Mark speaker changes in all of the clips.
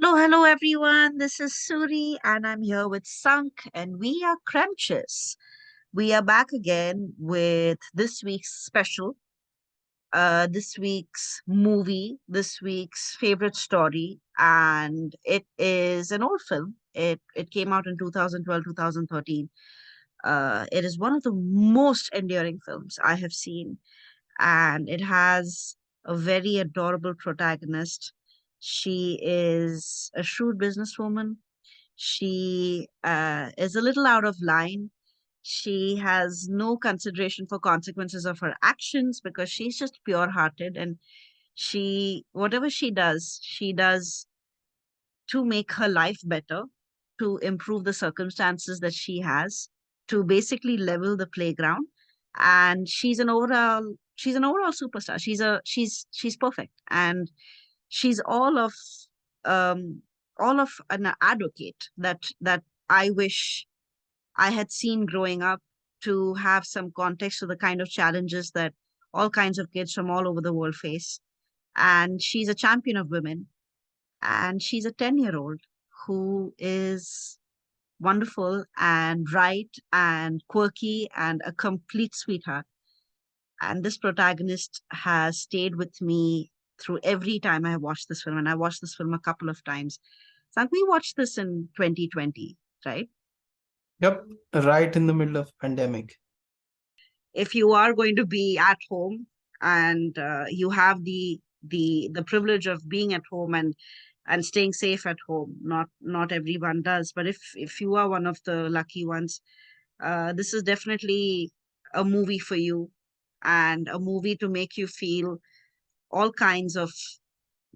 Speaker 1: Hello everyone. This is Suri and I'm here with Sunk and we are Cremechiss. We are back again with this week's special, this week's movie, this week's favorite story, and it is an old film. It came out in 2012, 2013. It is one of the most endearing films I have seen, and it has a very adorable protagonist. She is a shrewd businesswoman. She is a little out of line. She has no consideration for consequences of her actions because she's just pure hearted, and whatever she does to make her life better, to improve the circumstances that she has, to basically level the playground. And she's an overall superstar. She's perfect, and she's um all of an advocate that I wish I had seen growing up, to have some context to the kind of challenges that all kinds of kids from all over the world face. And she's a champion of women, and she's a 10-year-old who is wonderful and bright and quirky and a complete sweetheart. And this protagonist has stayed with me through every time I have watched this film, and I watched this film a couple of times. Sank, we watched this in 2020, right?
Speaker 2: Yep, right in the middle of pandemic.
Speaker 1: If you are going to be at home and you have the privilege of being at home and staying safe at home, not everyone does, but if you are one of the lucky ones, this is definitely a movie for you, and a movie to make you feel all kinds of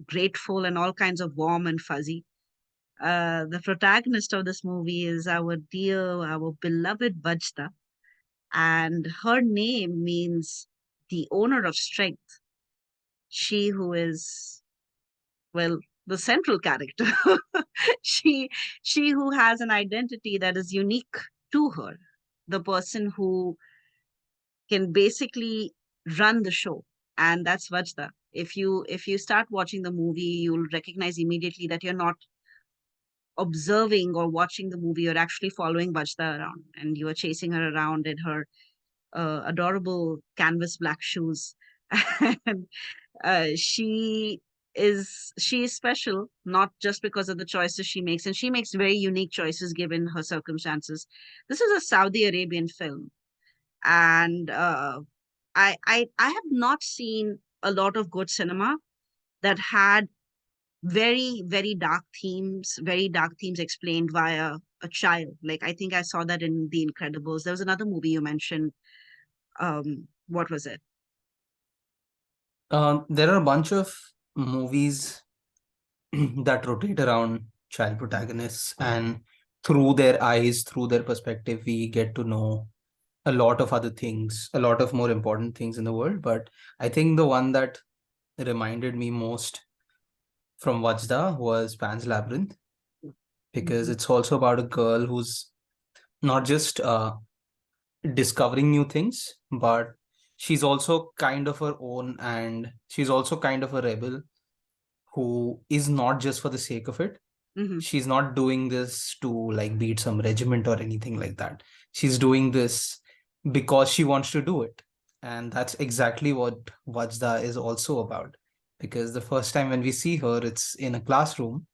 Speaker 1: grateful and all kinds of warm and fuzzy. The protagonist of this movie is our beloved Wadjda, and her name means the owner of strength. She who is, well, the central character. she she who has an identity that is unique to her, the person who can basically run the show, and that's Vajda. If you start watching the movie, you'll recognize immediately that you're not observing or watching the movie, you're actually following Vajda around, and you are chasing her around in her adorable canvas black shoes. And she is special, not just because of the choices she makes, and she makes very unique choices given her circumstances. This is a Saudi Arabian film, and I have not seen a lot of good cinema that had very dark themes explained via a child. Like, I think I saw that in The Incredibles. There was another movie you mentioned. What was it?
Speaker 2: There are a bunch of movies that rotate around child protagonists, and through their eyes, through their perspective, we get to know a lot of other things, a lot of more important things in the world. But I think the one that reminded me most from Wajda was Pan's Labyrinth, because
Speaker 1: Mhm.
Speaker 2: it's also about a girl who's not just discovering new things, but she's also kind of her own, and she's also kind of a rebel who is not just for the sake of it.
Speaker 1: Mhm.
Speaker 2: She's not doing this to like beat some regiment or anything like that. She's doing this because she wants to do it. And that's exactly what Vajda is also about. Because the first time when we see her, it's in a classroom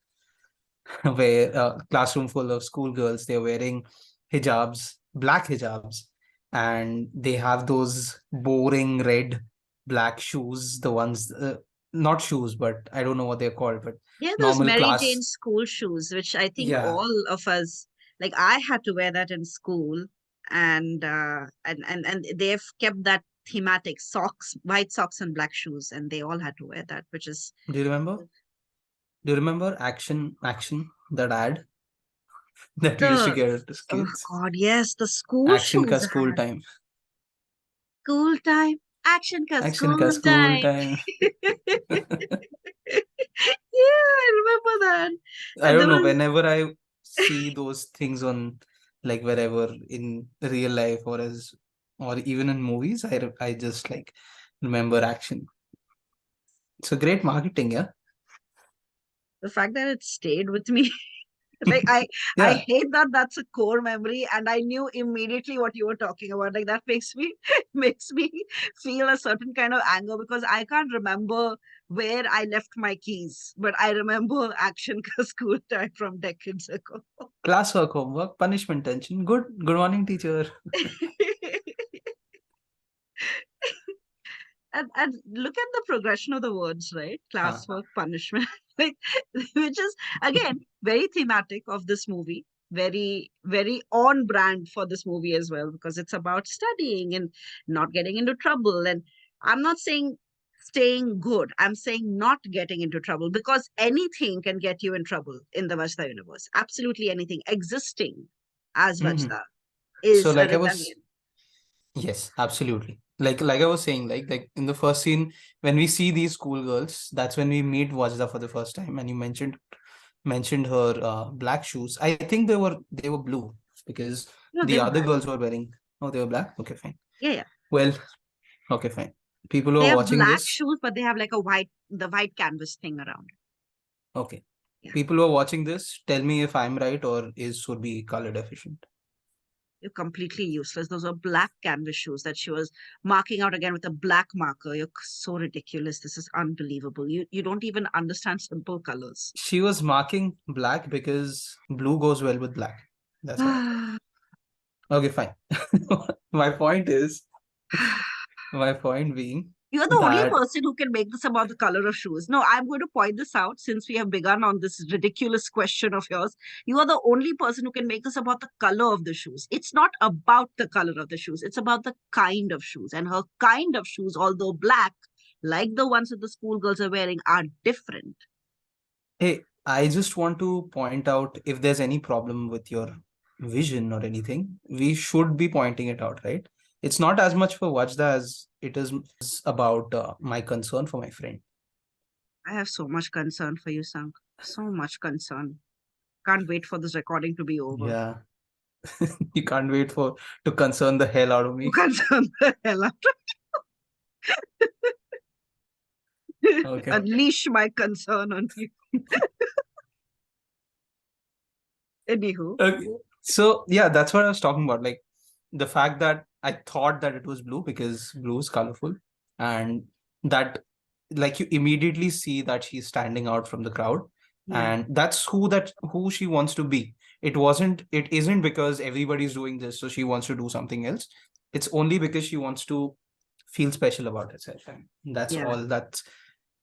Speaker 2: where a classroom full of schoolgirls, they're wearing hijabs, black hijabs, and they have those boring red black shoes, the ones not shoes, but I don't know what they're called, but
Speaker 1: Yeah, those
Speaker 2: normal
Speaker 1: Mary Jane
Speaker 2: class.
Speaker 1: school shoes, which I think
Speaker 2: Yeah,
Speaker 1: all of us, like, I had to wear that in school, and they've kept that thematic: socks, white socks and black shoes, and they all had to wear that, which is
Speaker 2: do you remember? Do you remember action, that ad that we used to
Speaker 1: the
Speaker 2: get as
Speaker 1: oh
Speaker 2: kids?
Speaker 1: God, yes, the school
Speaker 2: Action ka
Speaker 1: shoes
Speaker 2: school
Speaker 1: had
Speaker 2: time.
Speaker 1: school time, action ka
Speaker 2: Action ka
Speaker 1: school
Speaker 2: school
Speaker 1: time.
Speaker 2: time.
Speaker 1: Yeah, I remember that.
Speaker 2: I
Speaker 1: And there
Speaker 2: don't know.
Speaker 1: was
Speaker 2: Whenever I see those things on, like, wherever in real life or even in movies, I just like remember action. It's a great marketing, yeah.
Speaker 1: The fact that it stayed with me, like I
Speaker 2: Yeah,
Speaker 1: hate that that's a core memory, and I knew immediately what you were talking about. Like that makes me makes me feel a certain kind of anger because I can't remember where I left my keys, but I remember action ka school time from decades ago.
Speaker 2: classwork, homework, punishment, tension. Good morning, teacher.
Speaker 1: And look at the progression of the words, right?
Speaker 2: Huh.
Speaker 1: Classwork, punishment, like which is again very thematic of this movie, very on brand for this movie as well, because it's about studying and not getting into trouble. And I'm not saying staying good, I'm saying not getting into trouble, because anything can get you in trouble in the Vajda universe. Absolutely anything existing as
Speaker 2: Mhm.
Speaker 1: Vajda
Speaker 2: So
Speaker 1: is a
Speaker 2: like I was
Speaker 1: rebellion.
Speaker 2: Yes, absolutely. Like I was saying, like in the first scene, when we see these schoolgirls, that's when we meet Wajda for the first time. And you mentioned her black shoes. I think they were blue because
Speaker 1: No, they
Speaker 2: the
Speaker 1: were
Speaker 2: other
Speaker 1: black.
Speaker 2: girls were wearing. Oh, they were black. Okay, fine.
Speaker 1: Yeah, yeah.
Speaker 2: Well, okay, fine. People who
Speaker 1: They
Speaker 2: are
Speaker 1: have
Speaker 2: watching
Speaker 1: black
Speaker 2: this,
Speaker 1: shoes, but they have like the white canvas thing around.
Speaker 2: okay.
Speaker 1: Yeah,
Speaker 2: People who are watching this, tell me if I'm right or is Surbi color deficient.
Speaker 1: you're completely useless. Those are black canvas shoes that she was marking out again with a black marker. You're so ridiculous. This is unbelievable. You don't even understand simple colors.
Speaker 2: She was marking black because blue goes well with black. That's why. Okay, fine. My point is, my point being
Speaker 1: You're the only
Speaker 2: that,
Speaker 1: person who can make this about the color of shoes. No, I'm going to point this out since we have begun on this ridiculous question of yours. You are the only person who can make this about the color of the shoes. It's not about the color of the shoes, it's about the kind of shoes. And her kind of shoes, although black, like the ones that the schoolgirls are wearing, are different.
Speaker 2: hey, I just want to point out if there's any problem with your vision or anything, we should be pointing it out, right? It's not as much for Wajda as it is about my concern for my friend.
Speaker 1: I have so much concern for you, Sank. So much concern. Can't wait for this recording to be over.
Speaker 2: Yeah, you can't wait for to concern the hell out of
Speaker 1: You
Speaker 2: me.
Speaker 1: concern the hell out of
Speaker 2: Okay.
Speaker 1: Unleash my concern on you. Anywho.
Speaker 2: Okay. So yeah, that's what I was talking about. Like the fact that I thought that it was blue because blue is colorful, and that like you immediately see that she's standing out from the crowd,
Speaker 1: Yeah.
Speaker 2: and that's who she wants to be. It isn't because everybody's doing this, so she wants to do something else. It's only because she wants to feel special about herself. And that's
Speaker 1: Yeah.
Speaker 2: all.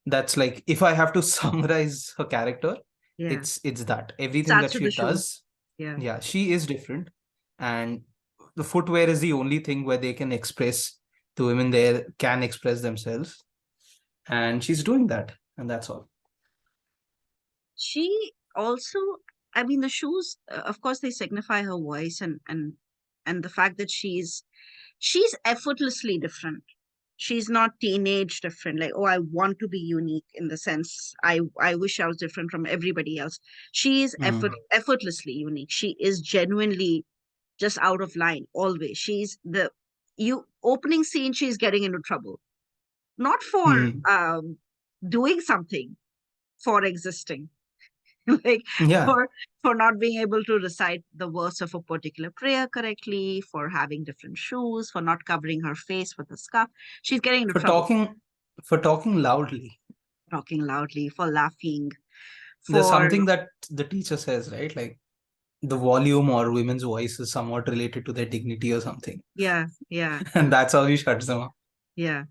Speaker 2: That's like if I have to summarize her character,
Speaker 1: Yeah.
Speaker 2: it's that everything
Speaker 1: Starts
Speaker 2: that
Speaker 1: with
Speaker 2: she
Speaker 1: the shoes.
Speaker 2: does,
Speaker 1: Yeah.
Speaker 2: yeah, she is different. And the footwear is the only thing where they can express, the women there can express themselves, and she's doing that, and that's all.
Speaker 1: She also, I mean, the shoes, of course, they signify her voice and the fact that she's effortlessly different. She's not teenage different, like, oh, I want to be unique in the sense I wish I was different from everybody else. She is
Speaker 2: Mm.
Speaker 1: effortlessly unique. She is genuinely just out of line always. She's the you opening scene, she's getting into trouble. Not for
Speaker 2: Mm.
Speaker 1: doing something, for existing. Like
Speaker 2: Yeah,
Speaker 1: for for not being able to recite the verse of a particular prayer correctly, for having different shoes, for not covering her face with a scarf. She's getting into
Speaker 2: for
Speaker 1: trouble.
Speaker 2: talking loudly.
Speaker 1: Talking loudly, for laughing,
Speaker 2: There's
Speaker 1: for
Speaker 2: something that the teacher says, right? Like the volume or women's voice is somewhat related to their dignity or something.
Speaker 1: yeah, yeah,
Speaker 2: And that's how he shuts them up.
Speaker 1: yeah.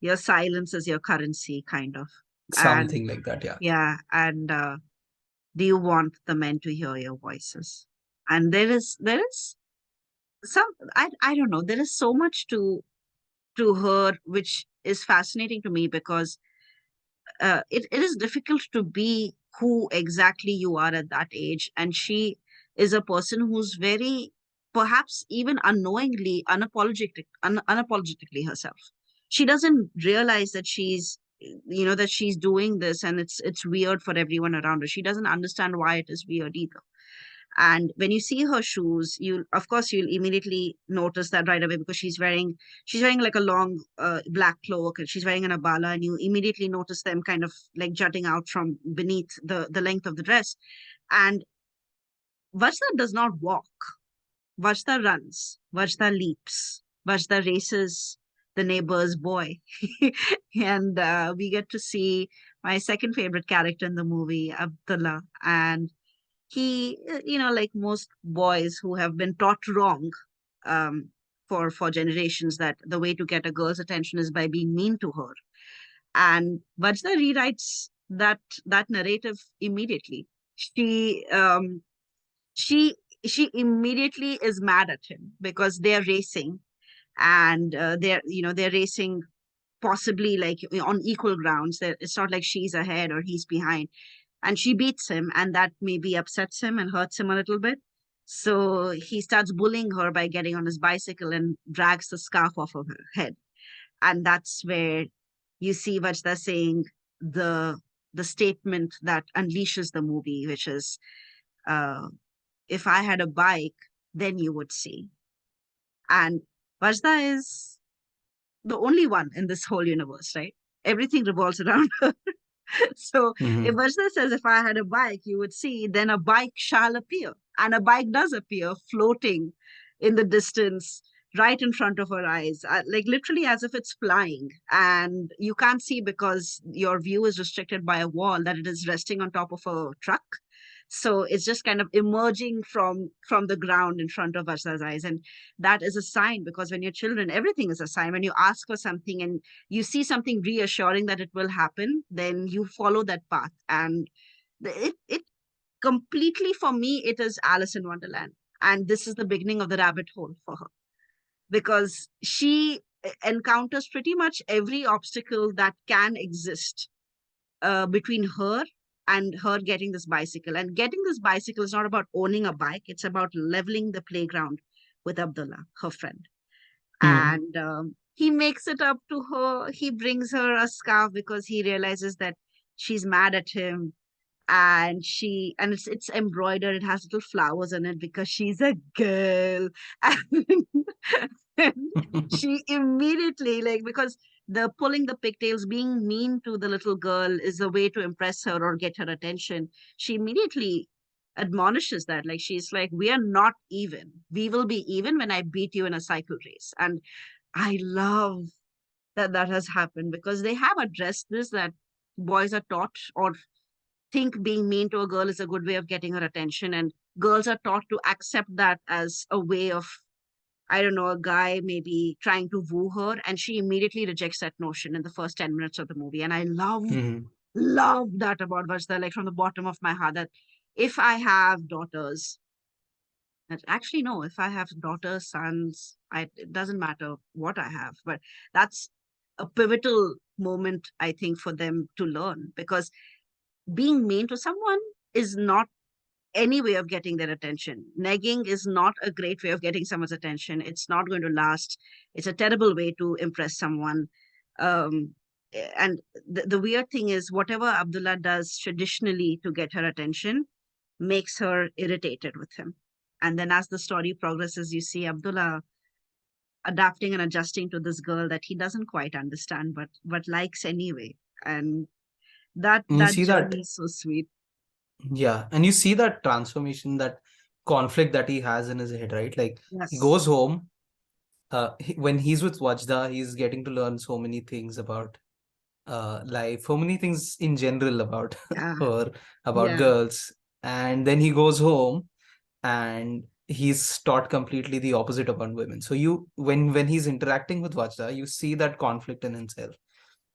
Speaker 1: Your silence is your currency, kind of. And
Speaker 2: Something like that, yeah.
Speaker 1: yeah, and do you want the men to hear your voices? And there is some I don't know, there is so much to her which is fascinating to me because it is difficult to be who exactly you are at that age. And she is a person who's very, perhaps even unknowingly, unapologetically herself. She doesn't realize that that she's doing this and it's weird for everyone around her. She doesn't understand why it is weird either. And when you see her shoes, of course you'll immediately notice that right away, because she's wearing like a long black cloak, and she's wearing an abala, and you immediately notice them kind of like jutting out from beneath the length of the dress. And Vajda does not walk. Vajda runs. Vajda leaps. Vajda races the neighbor's boy. And we get to see my second favorite character in the movie, Abdullah. And he, like most boys who have been taught wrong, um, for generations, that the way to get a girl's attention is by being mean to her. And Vajda rewrites that narrative immediately. She um, she she immediately is mad at him because they're racing, and they're racing possibly like on equal grounds. It's not like she's ahead or he's behind, and she beats him, and that maybe upsets him and hurts him a little bit. So he starts bullying her by getting on his bicycle and drags the scarf off of her head. And that's where you see Vajda saying the the statement that unleashes the movie, which is, uh, if I had a bike, then you would see. And Vajda is the only one in this whole universe, right? Everything revolves around her. So if
Speaker 2: Hmm.
Speaker 1: Vajda says, if I had a bike, you would see, then a bike shall appear. And a bike does appear floating in the distance right in front of her eyes, like literally as if it's flying. And you can't see because your view is restricted by a wall, that it is resting on top of a truck. So it's just kind of emerging from the ground in front of Vajda's eyes. And that is a sign, because when you're children, everything is a sign. When you ask for something and you see something reassuring that it will happen, then you follow that path. And it completely, for me, it is Alice in Wonderland. And this is the beginning of the rabbit hole for her, because she encounters pretty much every obstacle that can exist between her and her getting this bicycle. And getting this bicycle is not about owning a bike, it's about leveling the playground with Abdullah, her friend.
Speaker 2: Hmm.
Speaker 1: And he makes it up to her. He brings her a scarf because he realizes that she's mad at him. And it's embroidered, it has little flowers in it because she's a girl. And she immediately, like, because the pulling the pigtails, being mean to the little girl is a way to impress her or get her attention. She immediately admonishes that, like, she's like, we are not even, we will be even when I beat you in a cycle race. And I love that that has happened, because they have addressed this, that boys are taught or think being mean to a girl is a good way of getting her attention, and girls are taught to accept that as a way of, I don't know, a guy maybe trying to woo her, and she immediately rejects that notion in the first 10 minutes of the movie. And I
Speaker 2: Hmm.
Speaker 1: love that about Vajda, like from the bottom of my heart, that if I have daughters, actually no, if I have daughters, sons, it doesn't matter what I have, but that's a pivotal moment, I think, for them to learn, because being mean to someone is not any way of getting their attention. Negging is not a great way of getting someone's attention. It's not going to last. It's a terrible way to impress someone. Um, and the weird thing is, whatever Abdullah does traditionally to get her attention makes her irritated with him. And then as the story progresses, you see Abdullah adapting and adjusting to this girl that he doesn't quite understand, but likes anyway. And
Speaker 2: And you
Speaker 1: that
Speaker 2: see that,
Speaker 1: journey is so sweet.
Speaker 2: yeah, and you see that transformation, that conflict that he has in his head, right? Like he
Speaker 1: Yes.
Speaker 2: goes home, when he's with Wajda, he's getting to learn so many things about life, so many things in general about
Speaker 1: Yeah.
Speaker 2: her, about
Speaker 1: Yeah.
Speaker 2: girls. And then he goes home and he's taught completely the opposite about women. So you, when he's interacting with Vajda, you see that conflict in himself,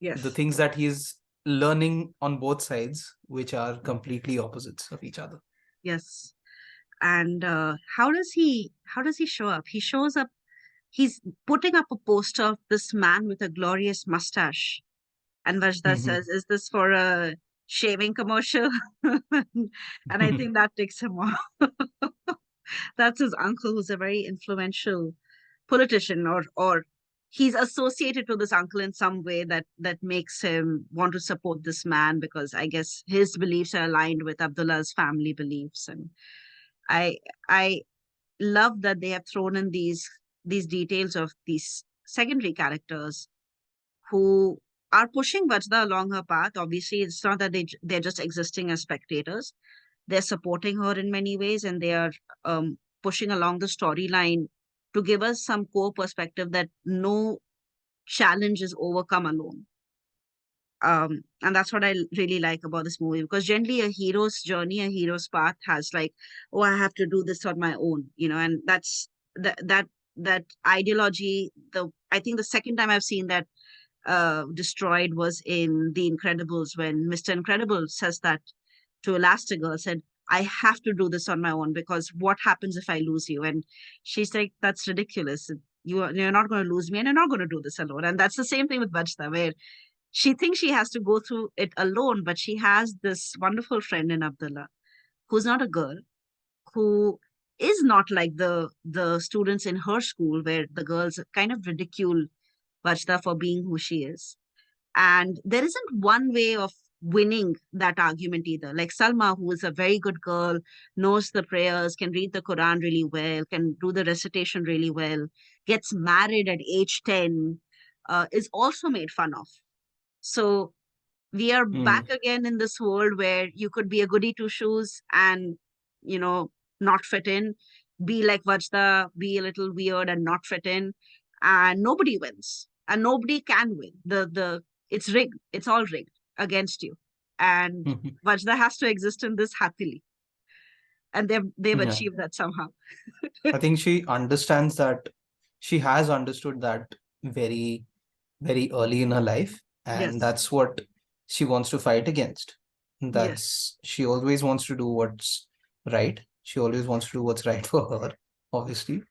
Speaker 2: the
Speaker 1: Yes.
Speaker 2: things that he's learning on both sides, which are completely opposites of each other.
Speaker 1: Yes. And how does he show up? He shows up, he's putting up a poster of this man with a glorious mustache. And Vajda
Speaker 2: Hmm.
Speaker 1: says, is this for a shaving commercial? And I think that takes him off. That's his uncle, who's a very influential politician, or he's associated to this uncle in some way that makes him want to support this man, because I guess his beliefs are aligned with Abdullah's family beliefs. And I love that they have thrown in these details of these secondary characters who are pushing Vajda along her path. Obviously, it's not that they're just existing as spectators. They're supporting her in many ways, and they are pushing along the storyline to give us some core perspective that no challenge is overcome alone. And that's what I really like about this movie, because generally a hero's journey, a hero's path has like, oh, I have to do this on my own, and that ideology. I think the second time I've seen that destroyed was in The Incredibles, when Mr. Incredible says that to Elastigirl, said, I have to do this on my own, because what happens if I lose you? And she's like, that's ridiculous. You're not going to lose me, and you're not going to do this alone. And that's the same thing with Vajda, where she thinks she has to go through it alone, but she has this wonderful friend in Abdullah, who's not a girl, who is not like the students in her school, where the girls kind of ridicule Vajda for being who she is. And there isn't one way of winning that argument either. Like Salma, who is a very good girl, knows the prayers, can read the Quran really well, can do the recitation really well, gets married at age 10, is also made fun of. So we are back
Speaker 2: Mm.
Speaker 1: again in this world where you could be a goody two shoes and, you know, not fit in, be like Vajda, be a little weird and not fit in, and nobody wins and nobody can win. It's rigged. It's all rigged against you. And
Speaker 2: Mhm.
Speaker 1: Vajda has to exist in this happily. And they've
Speaker 2: Yeah.
Speaker 1: achieved that somehow.
Speaker 2: I think she understands that. She has understood that very, very early in her life, and
Speaker 1: Yes.
Speaker 2: that's what she wants to fight against.
Speaker 1: Yes.
Speaker 2: That's She always wants to do what's right. She always wants to do what's right for her, obviously.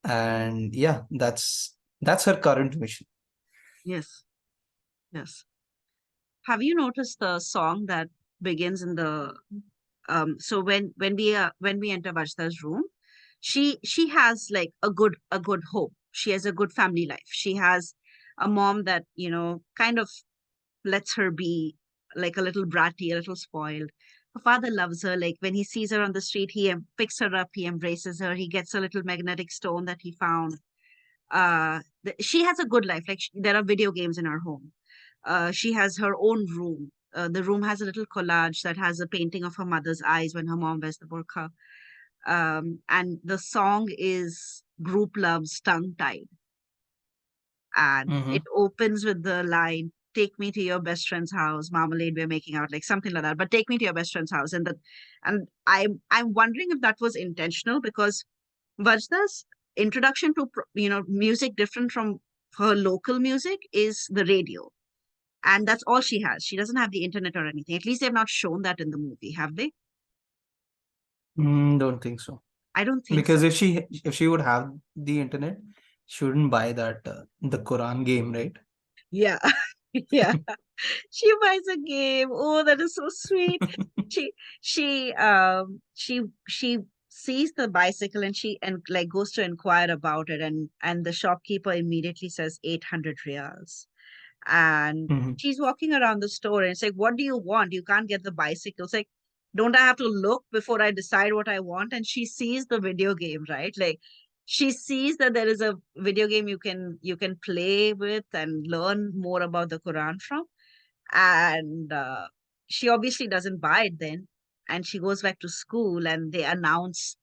Speaker 2: And yeah, that's her current mission.
Speaker 1: Yes. Yes. Have you noticed the song that begins in the so when we enter Vajda's room, she has like a good hope. She has a good family life. She has a mom that, kind of lets her be like a little bratty, a little spoiled. Her father loves her. Like when he sees her on the street, he picks her up, he embraces her, he gets a little magnetic stone that he found. She has a good life. Like there are video games in her home. She has her own room. The room has a little collage that has a painting of her mother's eyes when her mom wears the burqa. And the song is Group Love's Tongue Tied. And it
Speaker 2: Hmm.
Speaker 1: opens with the line, take me to your best friend's house, marmalade, we're making out, like something like that. But take me to your best friend's house. And I'm wondering if that was intentional, because Vajda's introduction to music different from her local music is the radio, and that's all she has. She doesn't have the internet or anything. At least they've not shown that in the movie, have they?
Speaker 2: Don't think so.
Speaker 1: I don't think
Speaker 2: Because
Speaker 1: so.
Speaker 2: if she would have the internet, she wouldn't buy that the Quran game, right?
Speaker 1: Yeah. Yeah. She buys a game. Oh, that is so sweet. She she sees the bicycle, and she and like goes to inquire about it, and the shopkeeper immediately says 800 riyals. And
Speaker 2: Mhm.
Speaker 1: she's walking around the store, and it's like, what do you want? You can't get the bicycle. It's like, don't I have to look before I decide what I want? And she sees the video game, right? Like she sees that there is a video game you can play with and learn more about the Quran from. And she obviously doesn't buy it then. And she goes back to school, and they announce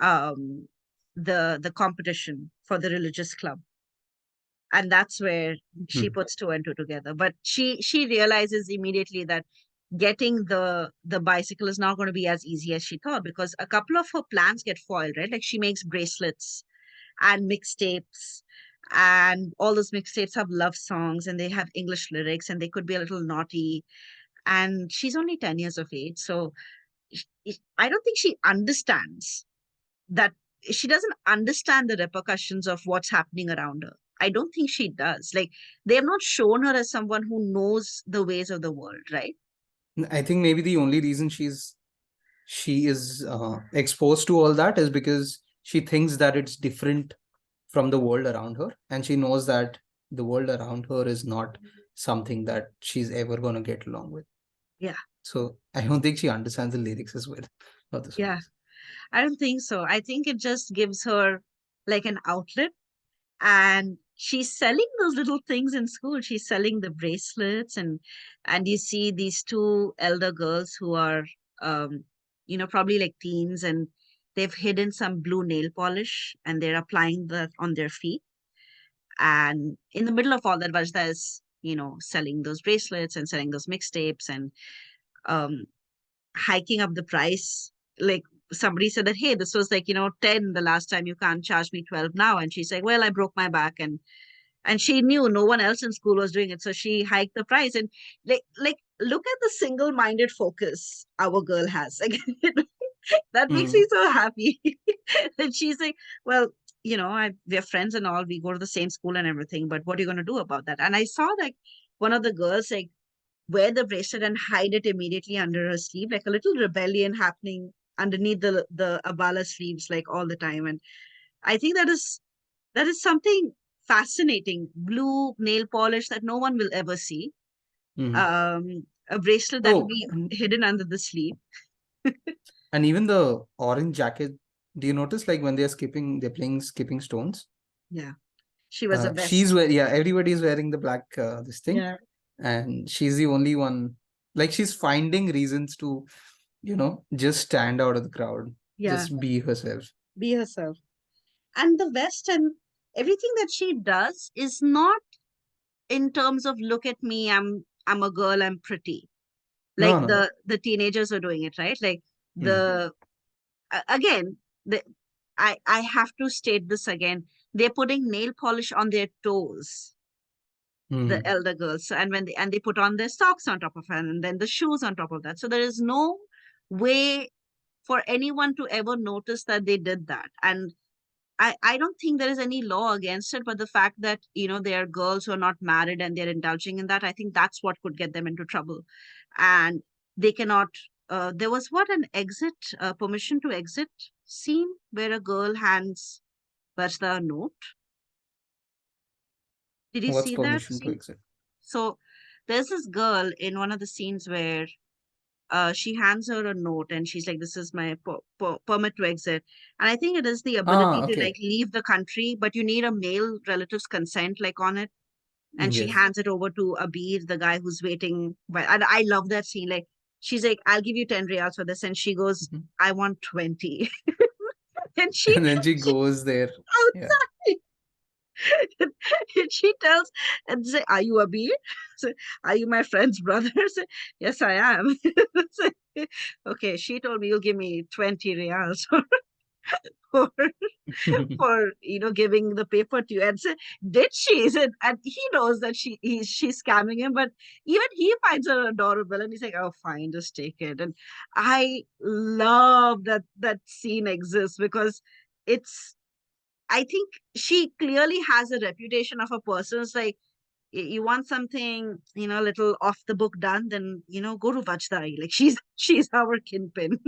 Speaker 1: um the competition for the religious club, and that's where she
Speaker 2: Mhm.
Speaker 1: puts two and two together. But she realizes immediately that getting the bicycle is not going to be as easy as she thought, because a couple of her plans get foiled, right? Like she makes bracelets and mixtapes, and all those mixtapes have love songs, and they have English lyrics, and they could be a little naughty. And she's only 10 years of age, so I don't think she understands that. She doesn't understand the repercussions of what's happening around her. I don't think she does. Like they have not shown her as someone who knows the ways of the world, right?
Speaker 2: I think maybe the only reason she is exposed to all that is because she thinks that it's different from the world around her, and she knows that the world around her is not something that she's ever going to get along with.
Speaker 1: Yeah.
Speaker 2: So I don't think she understands the lyrics as well of the
Speaker 1: Yeah.
Speaker 2: songs.
Speaker 1: I don't think so. I think it just gives her like an outlet, and she's selling those little things in school. She's selling the bracelets, and you see these two elder girls who are um probably like teens, and they've hidden some blue nail polish and they're applying that on their feet. And in the middle of all that, Vajda is, selling those bracelets and selling those mixtapes and um hiking up the price. Like, somebody said that, hey, this was like, 10 the last time, you can't charge me 12 now. And she's like, well, I broke my back, and she knew no one else in school was doing it, so she hiked the price. And like look at the single-minded focus our girl has. Like, that makes me
Speaker 2: Mhm.
Speaker 1: so happy. And she's like, well, we're friends and all, we go to the same school and everything, but what are you going to do about that? And I saw like one of the girls like wear the bracelet and hide it immediately under her sleeve, like a little rebellion happening underneath the abala sleeves, like all the time. And I think that is something fascinating. Blue nail polish that no one will ever see.
Speaker 2: Mhm.
Speaker 1: A bracelet that will
Speaker 2: Oh,
Speaker 1: be hidden under the sleeve.
Speaker 2: and even the orange jacket. Do you notice like when they're skipping, they're playing skipping stones?
Speaker 1: Yeah, she was a
Speaker 2: She's
Speaker 1: best.
Speaker 2: wearing, yeah, everybody's wearing the black this thing,
Speaker 1: Yeah,
Speaker 2: and she's the only one. Like she's finding reasons to, just stand out of the crowd,
Speaker 1: yeah,
Speaker 2: just be herself.
Speaker 1: be herself. And the West and everything that she does is not in terms of look at me, I'm a girl, I'm pretty. Like
Speaker 2: No, no.
Speaker 1: the teenagers are doing it, right? Like
Speaker 2: Mm,
Speaker 1: the again, the I have to state this again. They're putting nail polish on their toes, the
Speaker 2: mm.
Speaker 1: elder girls. So, and they put on their socks on top of it, and then the shoes on top of that. So there is no way for anyone to ever notice that they did that. And I don't think there is any law against it, but the fact that, they are girls who are not married and they're indulging in that, I think that's what could get them into trouble. And they cannot, there was what, an exit, permission to exit scene where a girl hands Vajda a note. Did you
Speaker 2: What's
Speaker 1: see that
Speaker 2: permission to
Speaker 1: scene?
Speaker 2: exit?
Speaker 1: So there's this girl in one of the scenes where she hands her a note and she's like, this is my permit to exit. And I think it is the ability to like
Speaker 2: Okay.
Speaker 1: leave the country, but you need a male relative's consent like on it. And she
Speaker 2: Yes.
Speaker 1: hands it over to Abir, the guy who's waiting. But and I love that scene. Like, she's like, I'll give you 10 reals for this. And she goes,
Speaker 2: Mhm.
Speaker 1: I want 20. And
Speaker 2: And then she
Speaker 1: she
Speaker 2: goes there. Yeah.
Speaker 1: outside. And she tells and say, are you Abir? So, are you my friend's brother? Say, yes, I am. Say, okay, she told me you'll give me 20 reals for giving the paper to you. And so, did she? He said, and he knows that she's scamming him, but even he finds her adorable, and he's like, oh, fine, just take it. And I love that scene exists because it's, I think she clearly has a reputation of a person who's like, you want something, a little off the book done, then, go to Vajda. Like, she's our kinpin.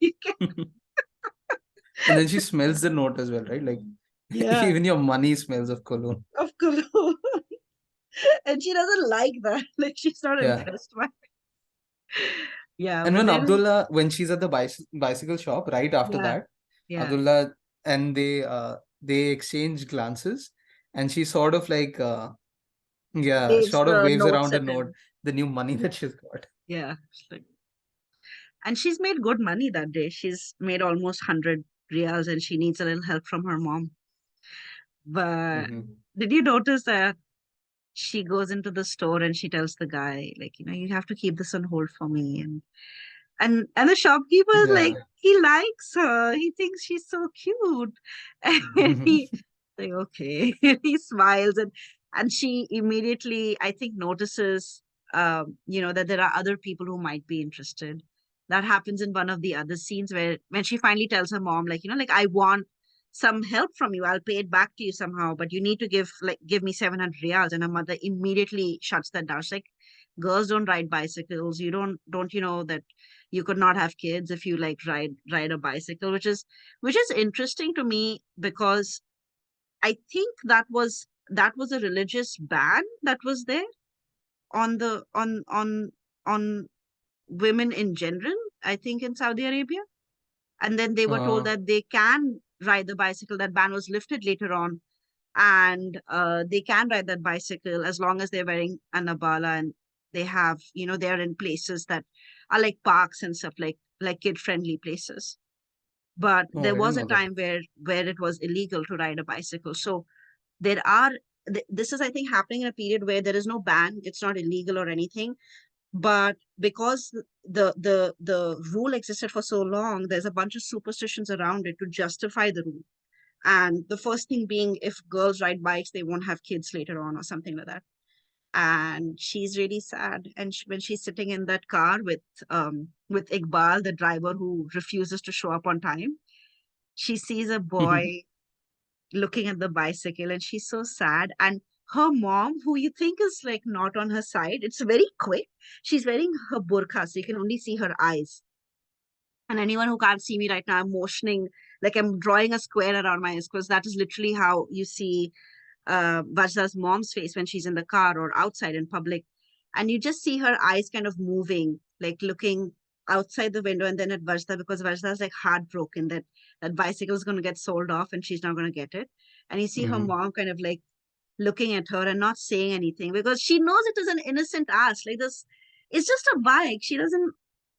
Speaker 1: You can,
Speaker 2: And then she smells the note as well, right? Like
Speaker 1: yeah,
Speaker 2: even your money smells of cologne.
Speaker 1: of cologne. And she doesn't like that. Like, she's not
Speaker 2: Yeah.
Speaker 1: impressed by. Yeah,
Speaker 2: And
Speaker 1: but
Speaker 2: when
Speaker 1: there is,
Speaker 2: Abdullah, when she's at the bicycle shop, right after
Speaker 1: yeah,
Speaker 2: that,
Speaker 1: yeah.
Speaker 2: Abdullah and they exchange glances, and she sort of like yeah,
Speaker 1: Waves
Speaker 2: sort of
Speaker 1: the
Speaker 2: waves
Speaker 1: notes
Speaker 2: around the
Speaker 1: at
Speaker 2: note,
Speaker 1: him.
Speaker 2: the new money that she's got.
Speaker 1: Yeah. Like, and she's made good money that day. She's made almost 100 reals and she needs a little help from her mom. But
Speaker 2: Hmm.
Speaker 1: did you notice that she goes into the store and she tells the guy, like, you have to keep this on hold for me. And the shopkeeper is like,
Speaker 2: Yeah.
Speaker 1: he likes her. He thinks she's so cute. And he like, okay. He smiles, and she immediately, I think, notices that there are other people who might be interested. That happens in one of the other scenes where when she finally tells her mom, like, like, I want some help from you. I'll pay it back to you somehow, but you need to give me 700 reals. And her mother immediately shuts that down. She's like, girls don't ride bicycles. You don't that you could not have kids if you like ride a bicycle, which is interesting to me because I think that was a religious ban that was there on the on women in general, I think, in Saudi Arabia. And then they were told
Speaker 2: Uh,
Speaker 1: that they can ride the bicycle. That ban was lifted later on, and they can ride that bicycle as long as they're wearing an abala, and they have, they're in places that are like parks and stuff, like kid friendly places. But
Speaker 2: oh,
Speaker 1: there
Speaker 2: I didn't
Speaker 1: was a
Speaker 2: know that.
Speaker 1: time where it was illegal to ride a bicycle. So there are this is, I think, happening in a period where there is no ban. It's not illegal or anything, but because the rule existed for so long, there's a bunch of superstitions around it to justify the rule. And the first thing being, if girls ride bikes, they won't have kids later on or something like that. And she's really sad. And when she's sitting in that car with Iqbal, the driver who refuses to show up on time, she sees a boy looking at the bicycle, and she's so sad. And her mom, who you think is like not on her side, it's very quick. She's wearing her burqa, so you can only see her eyes. And anyone who can't see me right now, I'm motioning like I'm drawing a square around my eyes, because that is literally how you see Vajda's mom's face when she's in the car or outside in public. And you just see her eyes kind of moving, like looking outside the window and then at Vajda, because Vajda's like heartbroken that that bicycle is going to get sold off and she's not going to get it. And you see her
Speaker 2: Mhm.
Speaker 1: mom kind of like looking at her and not saying anything, because she knows it is an innocent ask. Like this, it's just a bike. She doesn't,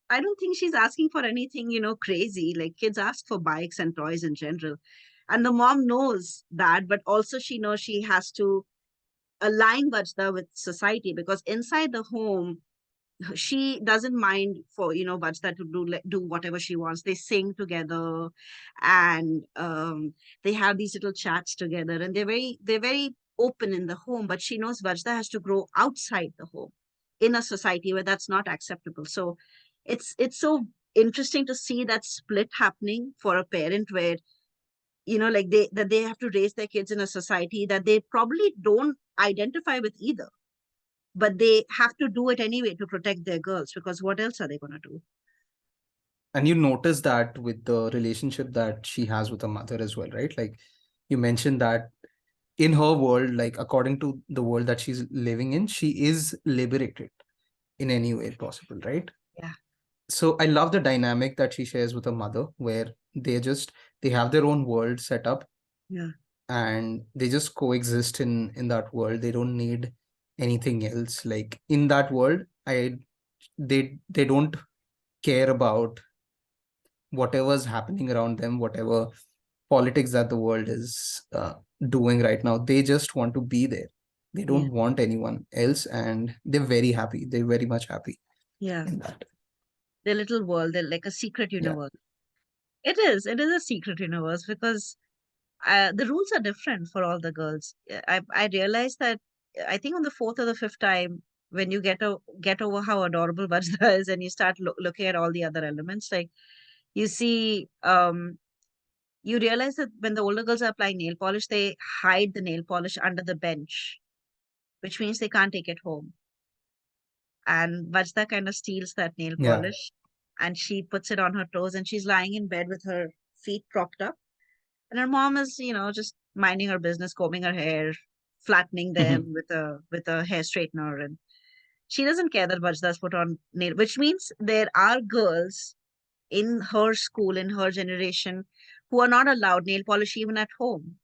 Speaker 1: I don't think she's asking for anything, crazy. Like kids ask for bikes and toys in general. And the mom knows that, but also she knows she has to align Vajda with society, because inside the home, she doesn't mind for, Vajda to do whatever she wants. They sing together, and they have these little chats together, and they're very open in the home. But she knows Vajda has to grow outside the home in a society where that's not acceptable. So it's so interesting to see that split happening for a parent, where like they have to raise their kids in a society that they probably don't identify with either, but they have to do it anyway to protect their girls, because what else are they going to do?
Speaker 2: And you notice that with the relationship that she has with her mother as well, right? Like you mentioned that in her world, like according to the world that she's living in, she is liberated in any way possible, right?
Speaker 1: Yeah,
Speaker 2: So I love the dynamic that she shares with her mother, where they have their own world set up
Speaker 1: yeah,
Speaker 2: and they just coexist in that world. They don't need anything else. Like in that world, they don't care about whatever's happening around them, whatever politics that the world is doing right now. They just want to be there. They
Speaker 1: yeah,
Speaker 2: don't want anyone else, and they're very happy. They're very much happy
Speaker 1: yeah.
Speaker 2: in that.
Speaker 1: Their little world, they're like a secret
Speaker 2: Yeah.
Speaker 1: universe. It is a secret universe, because the rules are different for all the girls. I realized that, I think on the fourth or the fifth time, when you get over how adorable Vajda is, and you start looking at all the other elements, like you see, you realize that when the older girls are applying nail polish, they hide the nail polish under the bench, which means they can't take it home. And Vajda kind of steals that nail
Speaker 2: Yeah.
Speaker 1: polish, and she puts it on her toes, and she's lying in bed with her feet propped up. And her mom is, just minding her business, combing her hair, flattening them with a hair straightener. And she doesn't care that Vajda's put on nail, which means there are girls in her school, in her generation, who are not allowed nail polish even at home.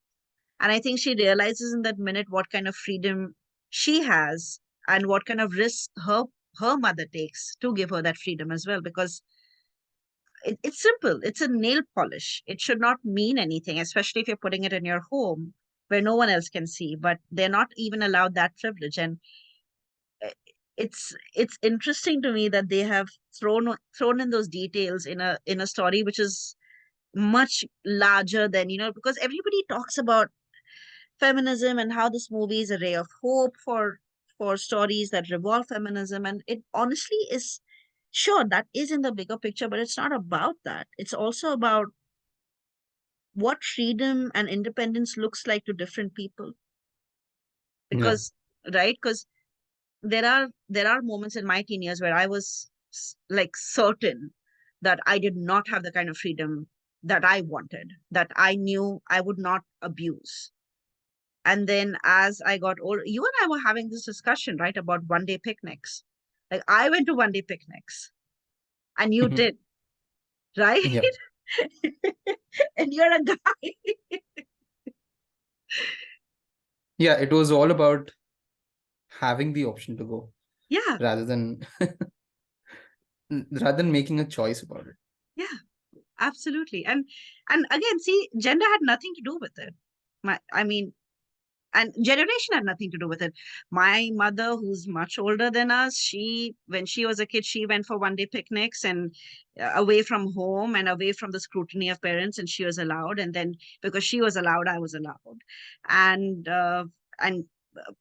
Speaker 1: And I think she realizes in that minute what kind of freedom she has, and what kind of risk her mother takes to give her that freedom as well. Because it's simple. It's a nail polish. It should not mean anything, especially if you're putting it in your home where no one else can see. But they're not even allowed that privilege. And uh, it's interesting to me that they have thrown in those details in a story which is much larger than, because everybody talks about feminism and how this movie is a ray of hope for stories that revolve feminism. And it honestly is, sure, that is in the bigger picture, but it's not about that. It's also about what freedom and independence looks like to different people.
Speaker 2: Yeah.
Speaker 1: Because, right, because there are moments in my teen years where I was like certain that I did not have the kind of freedom that I wanted, that I knew I would not abuse. And then as I got older, you and I were having this discussion, right, about one day picnics. Like I went to one day picnics and you
Speaker 2: Mhm.
Speaker 1: did, right?
Speaker 2: Yeah.
Speaker 1: And you're a guy.
Speaker 2: Yeah, it was all about having the option to go
Speaker 1: Yeah,
Speaker 2: rather than rather than making a choice about it.
Speaker 1: yeah, absolutely. And again, see, gender had nothing to do with it. I mean, and generation had nothing to do with it. My mother, who's much older than us, she, when she was a kid, she went for one day picnics and away from home and away from the scrutiny of parents, and she was allowed. And then because she was allowed, I was allowed. And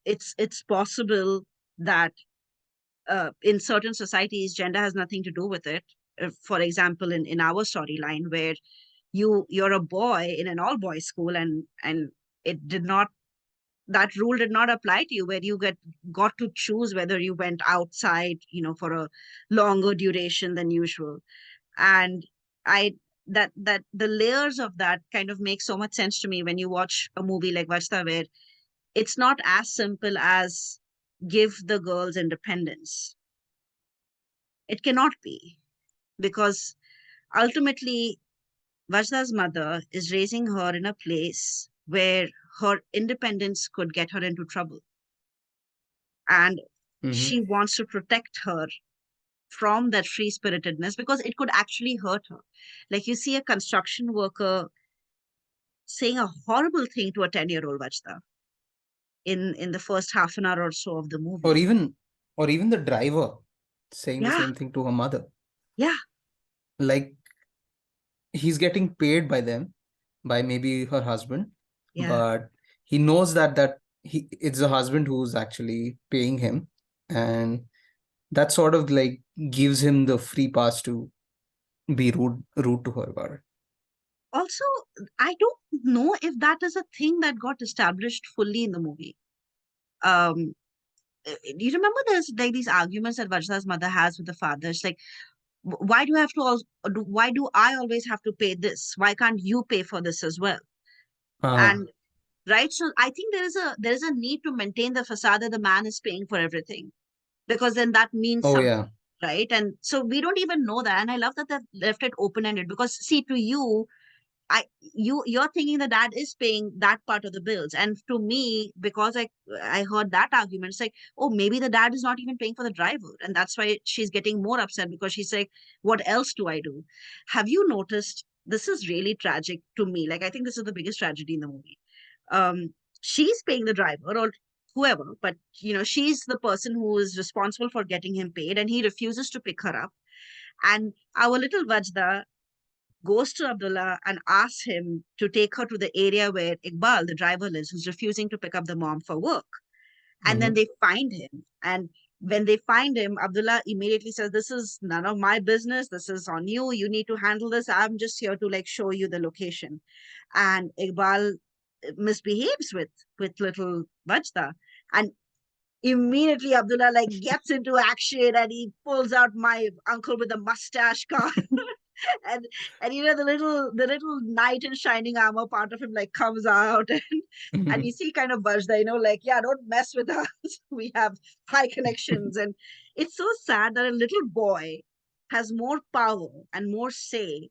Speaker 1: it's possible that in certain societies, gender has nothing to do with it. For example, in our storyline, where you're a boy in an all boys school, and it did not, that rule did not apply to you, where you got to choose whether you went outside, for a longer duration than usual. And I that the layers of that kind of make so much sense to me when you watch a movie like Wadjda, where it's not as simple as give the girls independence. It cannot be, because ultimately Vajda's mother is raising her in a place where her independence could get her into trouble. And
Speaker 2: Hmm.
Speaker 1: she wants to protect her from that free spiritedness, because it could actually hurt her. Like, you see a construction worker saying a horrible thing to a 10-year-old Vajda in the first half an hour or so of the
Speaker 2: Or
Speaker 1: movie.
Speaker 2: even or even the driver saying the
Speaker 1: Yeah,
Speaker 2: same thing to her mother.
Speaker 1: yeah,
Speaker 2: Like he's getting paid by them, by maybe her husband,
Speaker 1: yeah.
Speaker 2: but he knows that it's the husband who's actually paying him, and that sort of like gives him the free pass to be rude to her about it.
Speaker 1: Also, I don't know if that is a thing that got established fully in the movie. Do you remember there's like these arguments that Vajda's mother has with the father? It's like, why do you have to why do I always have to pay this? Why can't you pay for this as well?
Speaker 2: Ah,
Speaker 1: And right, so I think there is a need to maintain the facade that the man is paying for everything, because then that means
Speaker 2: oh
Speaker 1: something,
Speaker 2: yeah.
Speaker 1: right? And so we don't even know that, and I love that they've left it open ended, because see, to you, you're thinking the dad is paying that part of the bills, and to me, because I heard that argument, it's like, oh, maybe the dad is not even paying for the driver, and that's why she's getting more upset, because she's like, what else do I do? Have you noticed, this is really tragic to me, like I think this is the biggest tragedy in the movie. She's paying the driver or whoever, but she's the person who is responsible for getting him paid, and he refuses to pick her up. And our little Vajda goes to Abdullah and asks him to take her to the area where Iqbal, the driver, lives, who's refusing to pick up the mom for work. And then
Speaker 2: Hmm.
Speaker 1: they find him. And when they find him, Abdullah immediately says, this is none of my business. This is on you. You need to handle this. I'm just here to like show you the location. And Iqbal misbehaves with little Vajda. And immediately Abdullah like gets into action, and he pulls out my uncle with the mustache card. And the little knight in shining armor part of him like comes out, and you see kind of Vajda, like, yeah, don't mess with us. We have high connections. And it's so sad that a little boy has more power and more say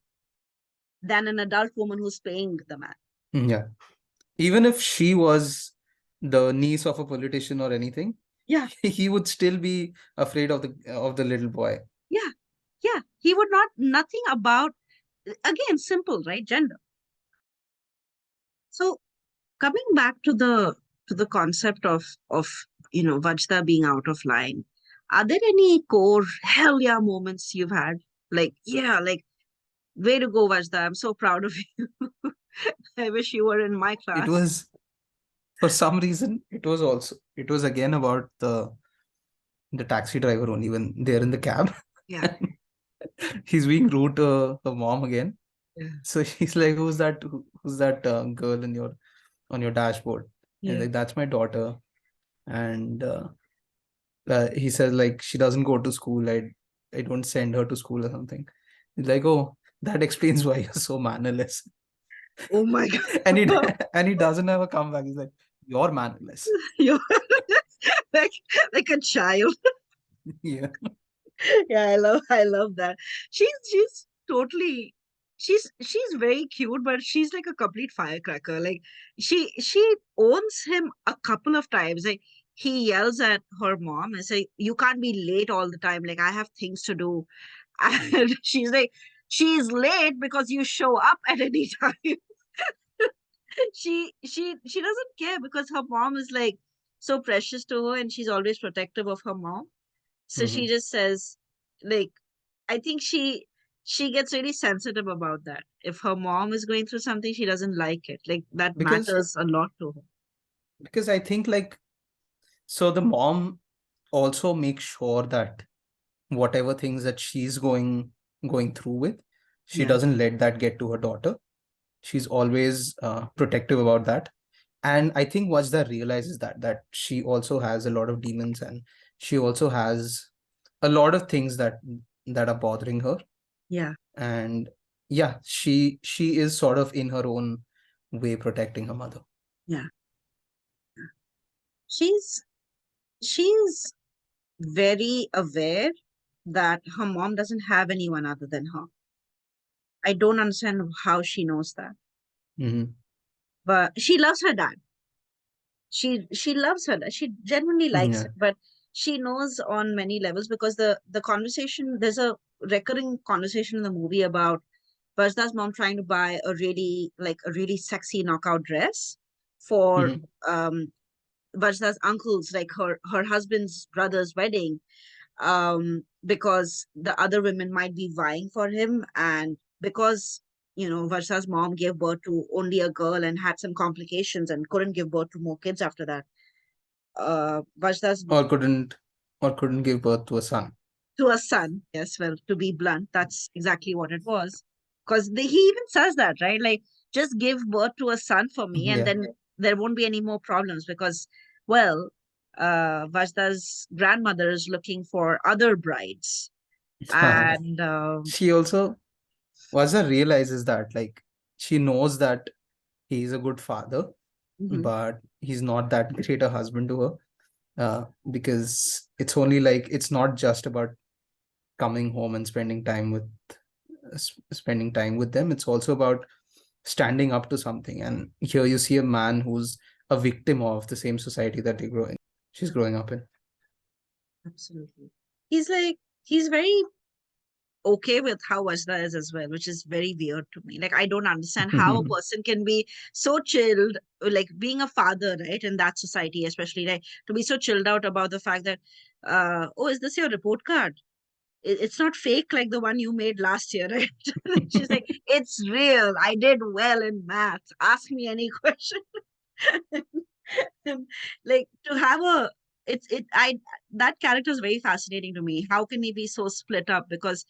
Speaker 1: than an adult woman who's paying the man.
Speaker 2: Yeah. Even if she was the niece of a politician or anything,
Speaker 1: Yeah,
Speaker 2: he would still be afraid of the little boy.
Speaker 1: yeah, yeah. He would not, nothing about, again, simple, right? Gender. So coming back to the concept of Vajda being out of line, are there any core hell yeah moments you've had? Like, yeah, like, way to go, Vajda. I'm so proud of you. I wish you were in my
Speaker 2: It
Speaker 1: class.
Speaker 2: was, for some reason, it was again about the taxi driver only when they're in the cab.
Speaker 1: Yeah,
Speaker 2: He's being rude to the mom again.
Speaker 1: yeah,
Speaker 2: So she's like, who's that girl in your on your dashboard? And he's
Speaker 1: yeah.
Speaker 2: like, that's my daughter. And he says like she doesn't go to school. I don't send her to school or something. He's like, oh, that explains why you're so mannerless.
Speaker 1: Oh my
Speaker 2: And he
Speaker 1: God.
Speaker 2: and he doesn't have a comeback. He's like, you're mannerless.
Speaker 1: You're like like a child.
Speaker 2: Yeah.
Speaker 1: Yeah, I love that. She's totally. she's very cute, but she's like a complete firecracker. Like she owns him a couple of times. Like he yells at her mom and say, "You can't be late all the time. Like I have things to do." And she's like, "She's late because you show up at any time." She doesn't care because her mom is like so precious to her and she's always protective of her mom. So she
Speaker 2: Mhm.
Speaker 1: just says, like, I think she gets really sensitive about that. If her mom is going through something, she doesn't like it. Like that
Speaker 2: Because
Speaker 1: matters a lot to her.
Speaker 2: I think like, so the mom also makes sure that whatever things that she's going through with, she
Speaker 1: Yeah,
Speaker 2: doesn't let that get to her daughter. She's always protective about that. And I think Wajda realizes that she also has a lot of demons, and she also has a lot of things that are bothering her.
Speaker 1: yeah,
Speaker 2: And yeah, she is sort of in her own way protecting her mother.
Speaker 1: yeah. She's she's very aware that her mom doesn't have anyone other than her. I don't understand how she knows that.
Speaker 2: Hmm.
Speaker 1: But she loves her dad. She loves her. She genuinely likes
Speaker 2: Yeah.
Speaker 1: it, but she knows on many levels because the conversation, there's a recurring conversation in the movie about Vajda's mom trying to buy a really sexy knockout dress for
Speaker 2: Hmm.
Speaker 1: um Vajda's uncle's, like her husband's brother's wedding, because the other women might be vying for him, and because Varsha's mom gave birth to only a girl and had some complications and couldn't give birth to more kids after that. Varsha's
Speaker 2: Or couldn't give birth to a son.
Speaker 1: to a son. Yes, well, to be blunt, that's exactly what it was. Because he even says that, right? Like, just give birth to a son for me, and
Speaker 2: Yeah.
Speaker 1: then there won't be any more problems. Because, well, Vajda's grandmother is looking for other brides, and
Speaker 2: She also, Vajda realizes that, like, she knows that he's a good father,
Speaker 1: mhm,
Speaker 2: but he's not that great a husband to her. Because it's only like, it's not just about coming home and spending time with them. It's also about standing up to something. And here you see a man who's a victim of the same society that she's growing up in.
Speaker 1: absolutely. He's like he's very okay with how Vajda is as well, which is very weird to me. Like I don't understand how a person can be so chilled, like being a father, right, in that society, especially like to be so chilled out about the fact that, oh, is this your report card? It's not fake like the one you made last year, right? She's like, it's real. I did well in math. Ask me any question. Like to have a it's it I that character is very fascinating to me. How can he be so split up? Because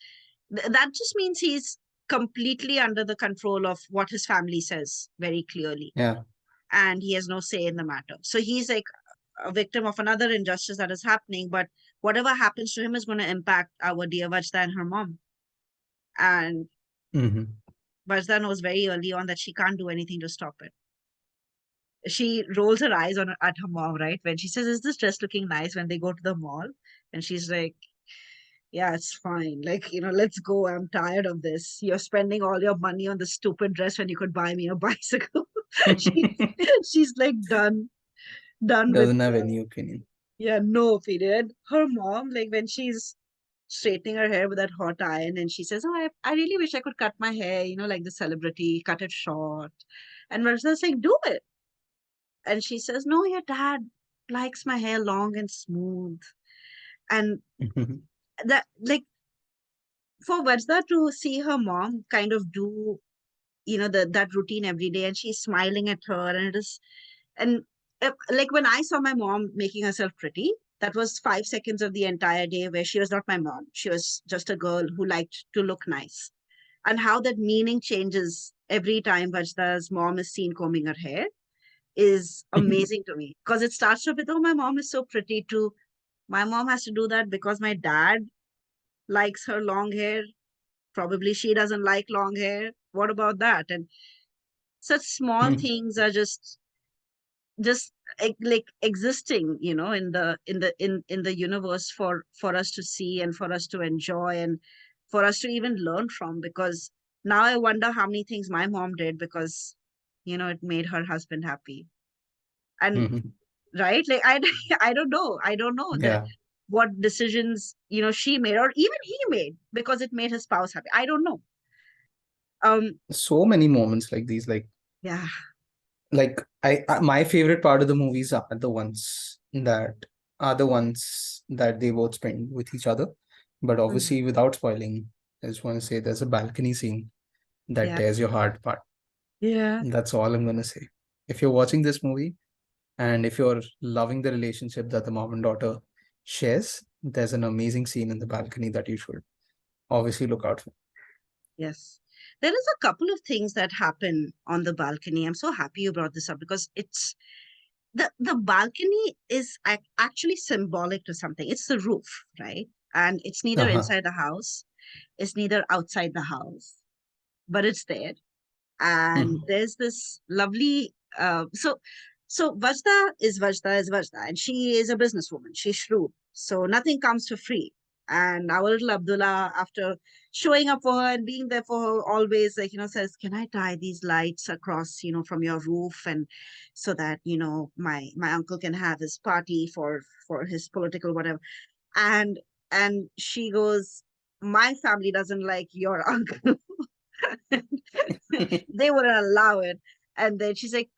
Speaker 1: that just means he's completely under the control of what his family says very clearly,
Speaker 2: Yeah.
Speaker 1: and he has no say in the matter. So he's like a victim of another injustice that is happening, but whatever happens to him is going to impact our dear Vajda and her mom. And
Speaker 2: Hmm.
Speaker 1: Vajda knows very early on that she can't do anything to stop it. She rolls her eyes at her mom, right? When she says, "Is this dress looking nice?" when they go to the mall. And she's like, "Yeah, it's fine. Like, let's go. I'm tired of this. You're spending all your money on the stupid dress when you could buy me a bicycle." she, she's like done with,
Speaker 2: Doesn't have any opinion.
Speaker 1: yeah, no period. Her mom, like when she's straightening her hair with that hot iron and she says, "Oh, I really wish I could cut my hair, like the celebrity, cut it short." And Varsa's like, "Do it." And she says, "No, your dad likes my hair long and smooth." And that, like, for Vajda to see her mom kind of do, that routine every day, and she's smiling at her, and it is, and like when I saw my mom making herself pretty, that was 5 seconds of the entire day where she was not my mom. She was just a girl who liked to look nice. And how that meaning changes every time Vajda's mom is seen combing her hair is amazing to me, because it starts off with, "Oh, my mom is so pretty too. My mom has to do that because my dad likes her long hair. Probably she doesn't like long hair. What about that?" And such small things are just like existing, in the universe for us to see and for us to enjoy and for us to even learn from, because Now I wonder how many things my mom did because, it made her husband happy. And
Speaker 2: Mhm.
Speaker 1: right, like I don't know that
Speaker 2: Yeah.
Speaker 1: what decisions she made or even he made because it made his spouse happy. I don't know. Um,
Speaker 2: So many moments like these,
Speaker 1: yeah,
Speaker 2: my favorite part of the movies are the ones that they both spend with each other. But
Speaker 1: mm,
Speaker 2: obviously, without spoiling, I just want to say there's a balcony scene that
Speaker 1: yeah,
Speaker 2: tears your heart apart.
Speaker 1: yeah,
Speaker 2: That's all I'm gonna say. If you're watching this movie and if you're loving the relationship that the mom and daughter shares, there's an amazing scene in the balcony that you should obviously look out for.
Speaker 1: yes. There is a couple of things that happen on the balcony. I'm so happy you brought this up because it's the balcony is actually symbolic to something. It's the roof, right? And it's neither
Speaker 2: Uh-huh.
Speaker 1: inside the house, it's neither outside the house, but it's there. And
Speaker 2: Mhm.
Speaker 1: there's this lovely so Vajda, and she is a businesswoman. She's shrewd, so nothing comes for free. And our little Abdullah, after showing up for her and being there for her always, like says, can I tie these lights across from your roof, and so that my uncle can have his party for his political whatever. And and she goes, my family doesn't like your uncle. They wouldn't allow it. And then he's like,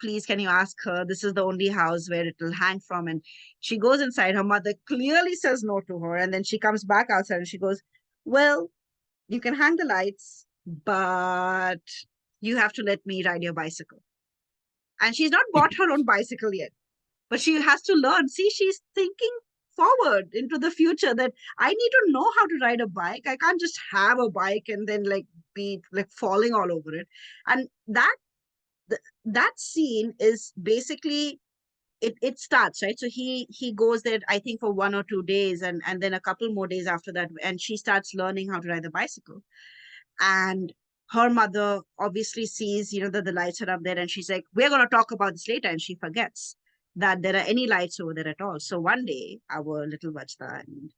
Speaker 1: please, can you ask her? This is the only house where it will hang from. And she goes inside. Her mother clearly says no to her. And then she comes back outside and she goes, well, you can hang the lights, but you have to let me ride your bicycle. And she's not bought her own bicycle yet, but she has to learn. See, she's thinking forward into the future that I need to know how to ride a bike. I can't just have a bike and then like be like falling all over it. And that scene is basically it starts right. So he goes there, I think, for 1 or 2 days, and then a couple more days after that, and she starts learning how to ride the bicycle. And her mother obviously sees that the lights are up there, and she's like, we're going to talk about this later, and she forgets that there are any lights over there at all. So one day our little Vajda and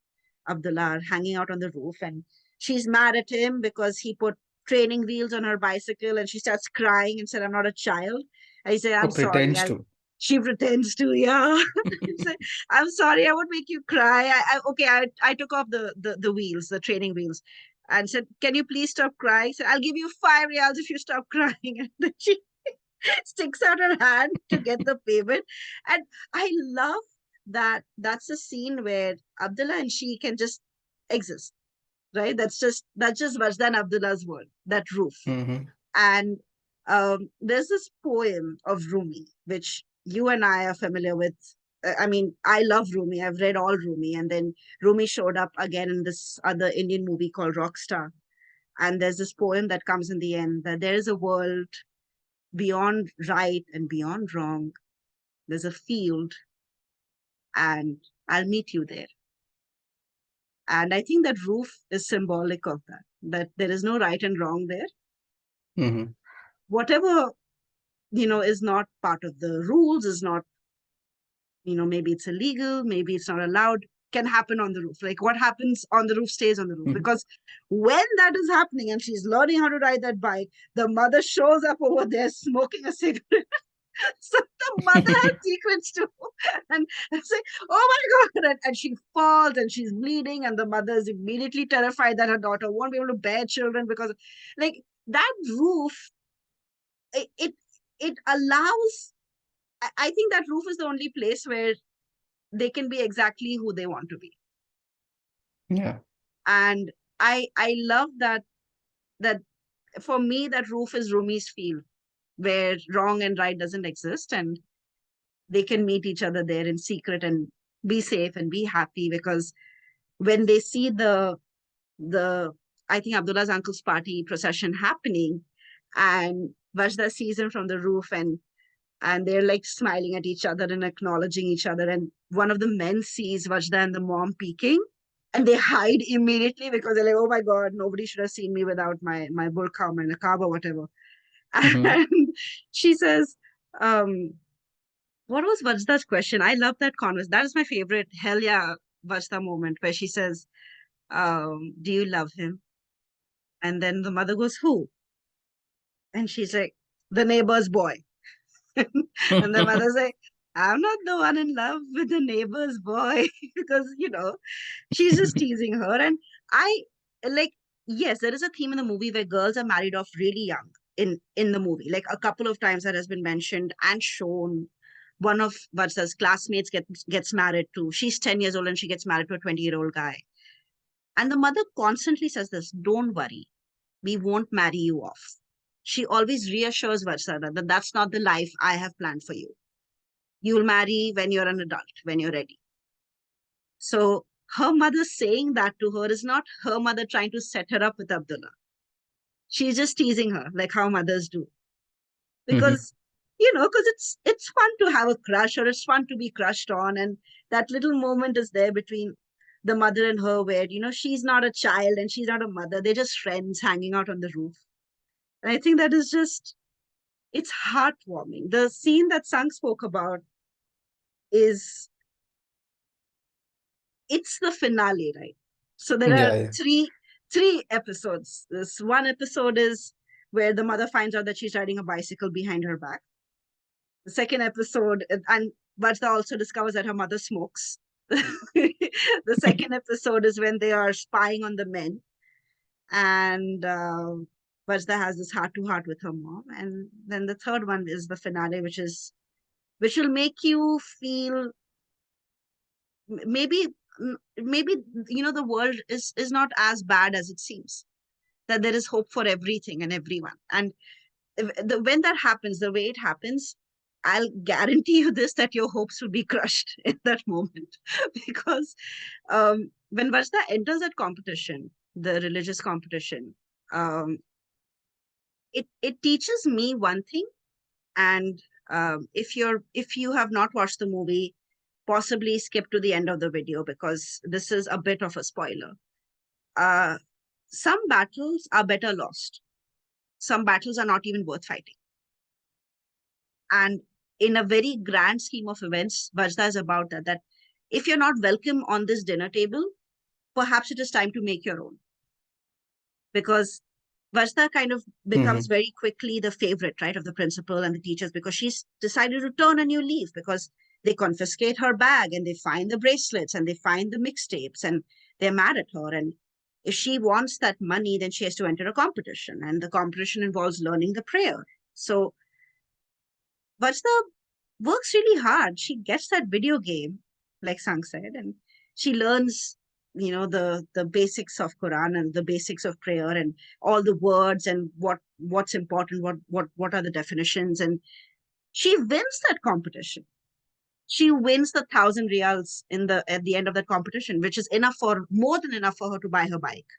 Speaker 1: Abdullah are hanging out on the roof, and she's mad at him because he put training wheels on her bicycle, and she starts crying and said, I'm not a child. And he said,
Speaker 2: Or
Speaker 1: I'm sorry.
Speaker 2: pretends to.
Speaker 1: She pretends to, yeah. She's like, I'm sorry, I would make you cry. I took off the wheels, the training wheels, and said, can you please stop crying? Said, I'll give you 5 reals if you stop crying. And then she sticks out her hand to get the payment. And I love that that's a scene where Abdullah and she can just exist, right? That's just Vajda and Abdullah's world, that roof.
Speaker 2: Hmm.
Speaker 1: And there's this poem of Rumi, which you and I are familiar with. I mean, I love Rumi. I've read all Rumi. And then Rumi showed up again in this other Indian movie called Rockstar. And there's this poem that comes in the end that there is a world beyond right and beyond wrong. There's a field, and I'll meet you there. And I think that roof is symbolic of that there is no right and wrong there.
Speaker 2: Hmm.
Speaker 1: Whatever, is not part of the rules, is not, maybe it's illegal, maybe it's not allowed, can happen on the roof. Like what happens on the roof stays on the roof.
Speaker 2: Hmm.
Speaker 1: Because when that is happening and she's learning how to ride that bike, the mother shows up over there smoking a cigarette. So the mother has secrets too. And I say, oh my God. And she falls and she's bleeding, and the mother is immediately terrified that her daughter won't be able to bear children because, like, that roof, it allows. I think that roof is the only place where they can be exactly who they want to be.
Speaker 2: Yeah.
Speaker 1: And I love that for me that roof is Rumi's field, where wrong and right doesn't exist, and they can meet each other there in secret and be safe and be happy. Because when they see the I think Abdullah's uncle's party procession happening, and Vajda sees him from the roof, and they're like smiling at each other and acknowledging each other, and one of the men sees Vajda and the mom peeking, and they hide immediately because they're like, oh my God, nobody should have seen me without my burqa, my niqab or whatever.
Speaker 2: Hmm.
Speaker 1: And she says, um, what was Vajda's question? I love that converse. That is my favorite hell yeah Vajda moment, where she says, do you love him? And then the mother goes, who? And she's like, the neighbor's boy. And the mother's like, I'm not the one in love with the neighbor's boy. Because, she's just teasing her. And I like, yes, there is a theme in the movie where girls are married off really young in the movie. Like a couple of times that has been mentioned and shown. One of Wadjda's classmates gets married to, she's 10 years old and she gets married to a 20-year-old guy. And the mother constantly says this, don't worry, we won't marry you off. She always reassures Wadjda that that's not the life I have planned for you. You'll marry when you're an adult, when you're ready. So her mother saying that to her is not her mother trying to set her up with Abdullah. She's just teasing her, like how mothers do.
Speaker 2: Mhm.
Speaker 1: Because, because it's fun to have a crush, or it's fun to be crushed on. And that little moment is there between the mother and her where, she's not a child and she's not a mother. They're just friends hanging out on the roof. And I think that is just, it's heartwarming. The scene that Sang spoke about is, it's the finale, right? So there are
Speaker 2: Yeah, yeah.
Speaker 1: three episodes. This one episode is where the mother finds out that she's riding a bicycle behind her back. The second episode, and Wadjda also discovers that her mother smokes. The second episode is when they are spying on the men, and Wadjda has this heart to heart with her mom. And then the third one is the finale, which will make you feel maybe maybe the world is not as bad as it seems, that there is hope for everything and everyone. And when that happens the way it happens, I'll guarantee you this, that your hopes will be crushed in that moment. Because when Wadjda enters that competition, the religious competition, um, it teaches me one thing. And if you have not watched the movie, possibly skip to the end of the video, because this is a bit of a spoiler. uh, some battles are better lost. Some battles are not even worth fighting. And in a very grand scheme of events, Wadjda is about that if you're not welcome on this dinner table, perhaps it is time to make your own. Because Wadjda kind of becomes
Speaker 2: Mhm.
Speaker 1: very quickly the favorite, right, of the principal and the teachers, because she's decided to turn a new leaf, because they confiscate her bag and they find the bracelets and they find the mixtapes and they're mad at her. And if she wants that money, then she has to enter a competition. And the competition involves learning the prayer. So Vajda works really hard. She gets that video game, like Sang said, and she learns, the basics of Quran and the basics of prayer and all the words and what's important, what are the definitions, and she wins that competition. She wins the 1,000 riyals at the end of that competition, which is enough for more than enough for her to buy her bike,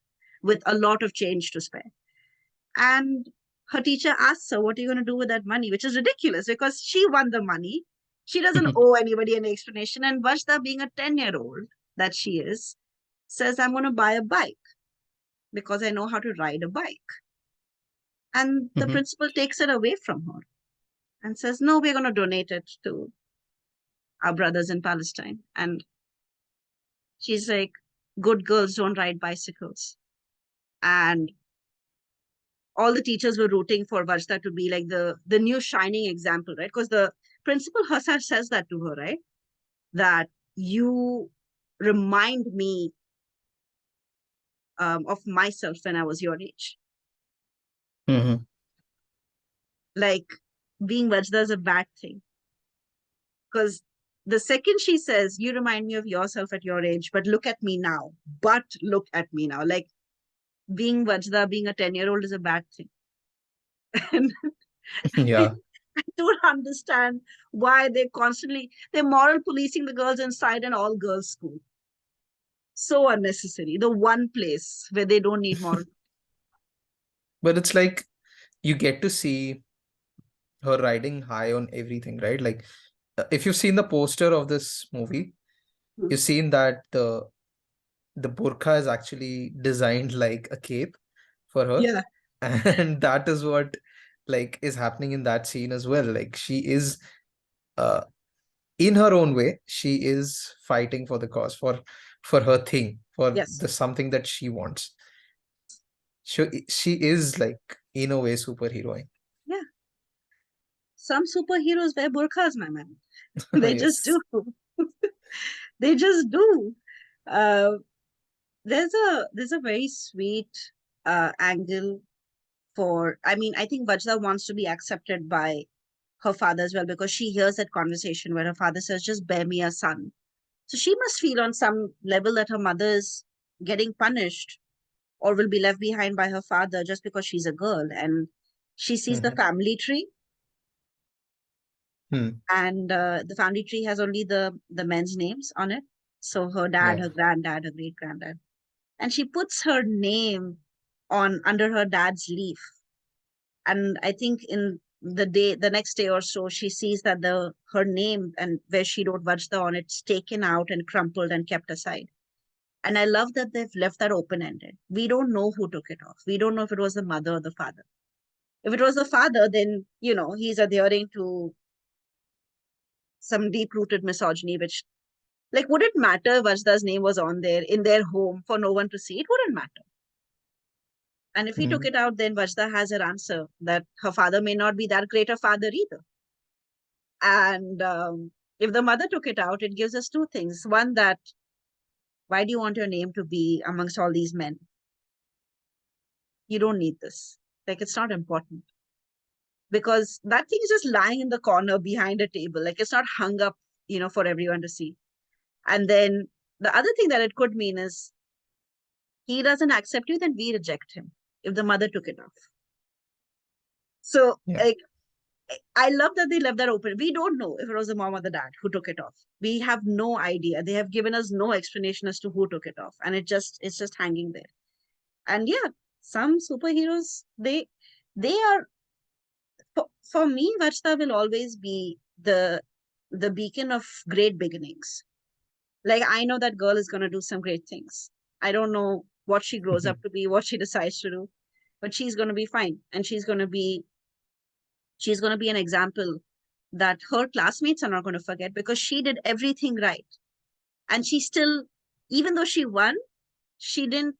Speaker 1: with a lot of change to spare. And her teacher asks her, what are you going to do with that money? Which is ridiculous, because she won the money. She doesn't owe anybody an explanation. And Vajda, being a 10-year-old that she is, says, I'm going to buy a bike because I know how to ride a bike. And the
Speaker 2: Mhm.
Speaker 1: principal takes it away from her and says, no, we're going to donate it to our brothers in Palestine. And she's like, good girls don't ride bicycles. And all the teachers were rooting for Vajda to be like the new shining example, right? Because the principal herself says that to her, right? That you remind me of myself when I was your age.
Speaker 2: Mhm.
Speaker 1: Like, being Vajda is a bad thing, because the second she says, you remind me of yourself at your age, but look at me now. But look at me now. Like, being Vajda, being a 10-year-old is a bad thing. And
Speaker 2: Yeah.
Speaker 1: I don't understand why they're moral policing the girls inside an all girls school. So unnecessary. The one place where they don't need moral.
Speaker 2: But it's like you get to see her riding high on everything, right? Like if you've seen the poster of this movie, you've seen that the burqa is actually designed like a cape for her.
Speaker 1: Yeah.
Speaker 2: And that is what like is happening in that scene as well. Like she is uh in her own way, she is fighting for the cause, for her thing, for
Speaker 1: Yes.
Speaker 2: the something that she wants. she is like in a way superhero.
Speaker 1: Yeah. Some superheroes wear burqas, my man. They just
Speaker 2: Yes.
Speaker 1: do. They just do. Uh, there's a very sweet angle for, I mean, I think Wadjda wants to be accepted by her father as well, because she hears that conversation where her father says, just bear me a son. So she must feel on some level that her mother is getting punished or will be left behind by her father just because she's a girl. And she sees the
Speaker 2: Mhm.
Speaker 1: family tree,
Speaker 2: Hmm.
Speaker 1: and the family tree has only the men's names on it. So her dad,
Speaker 2: Yeah.
Speaker 1: her granddad, her great granddad, and she puts her name on under her dad's leaf. And I think in the next day or so, she sees that the her name and where she wrote Vajda on it's taken out and crumpled and kept aside. And I love that they've left that open ended. We don't know who took it off. We don't know if it was the mother or the father. If it was the father, then he's adhering to some deep rooted misogyny, which, like, would it matter if Vajda's name was on there in their home for no one to see? It wouldn't matter. And if he took
Speaker 2: Mhm.
Speaker 1: it out, then Vajda has her answer that her father may not be that great a father either. And if the mother took it out, it gives us two things. One, that why do you want your name to be amongst all these men? You don't need this. Like, it's not important, because that thing is just lying in the corner behind a table. Like, it's not hung up, for everyone to see. And then the other thing that it could mean is he doesn't accept you, then we reject him if the mother took it off. So,
Speaker 2: Yeah.
Speaker 1: like, I love that they left that open. We don't know if it was the mom or the dad who took it off. We have no idea. They have given us no explanation as to who took it off, and it's just hanging there. And yeah, some superheroes, they are, for me, Vajta will always be the beacon of great beginnings. Like, I know that girl is gonna do some great things. I don't know what she grows up
Speaker 2: Mhm.
Speaker 1: to be, what she decides to do, but she's gonna be fine, and she's gonna be an example that her classmates are not going to forget, because she did everything right. And she still, even though she won, she didn't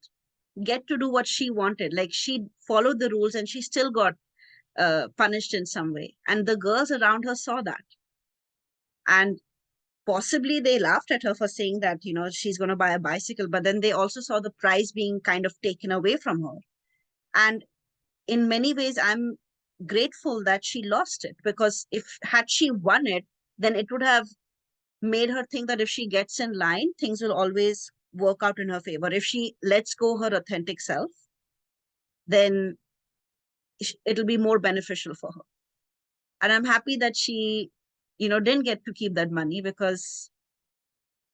Speaker 1: get to do what she wanted. Like, she followed the rules and she still got punished in some way. And the girls around her saw that. And possibly they laughed at her for saying that, she's going to buy a bicycle. But then they also saw the prize being kind of taken away from her. And in many ways, I'm grateful that she lost it, because if had she won it, then it would have made her think that if she gets in line, things will always work out in her favor. If she lets go her authentic self, then it'll be more beneficial for her. And I'm happy that she, didn't get to keep that money, because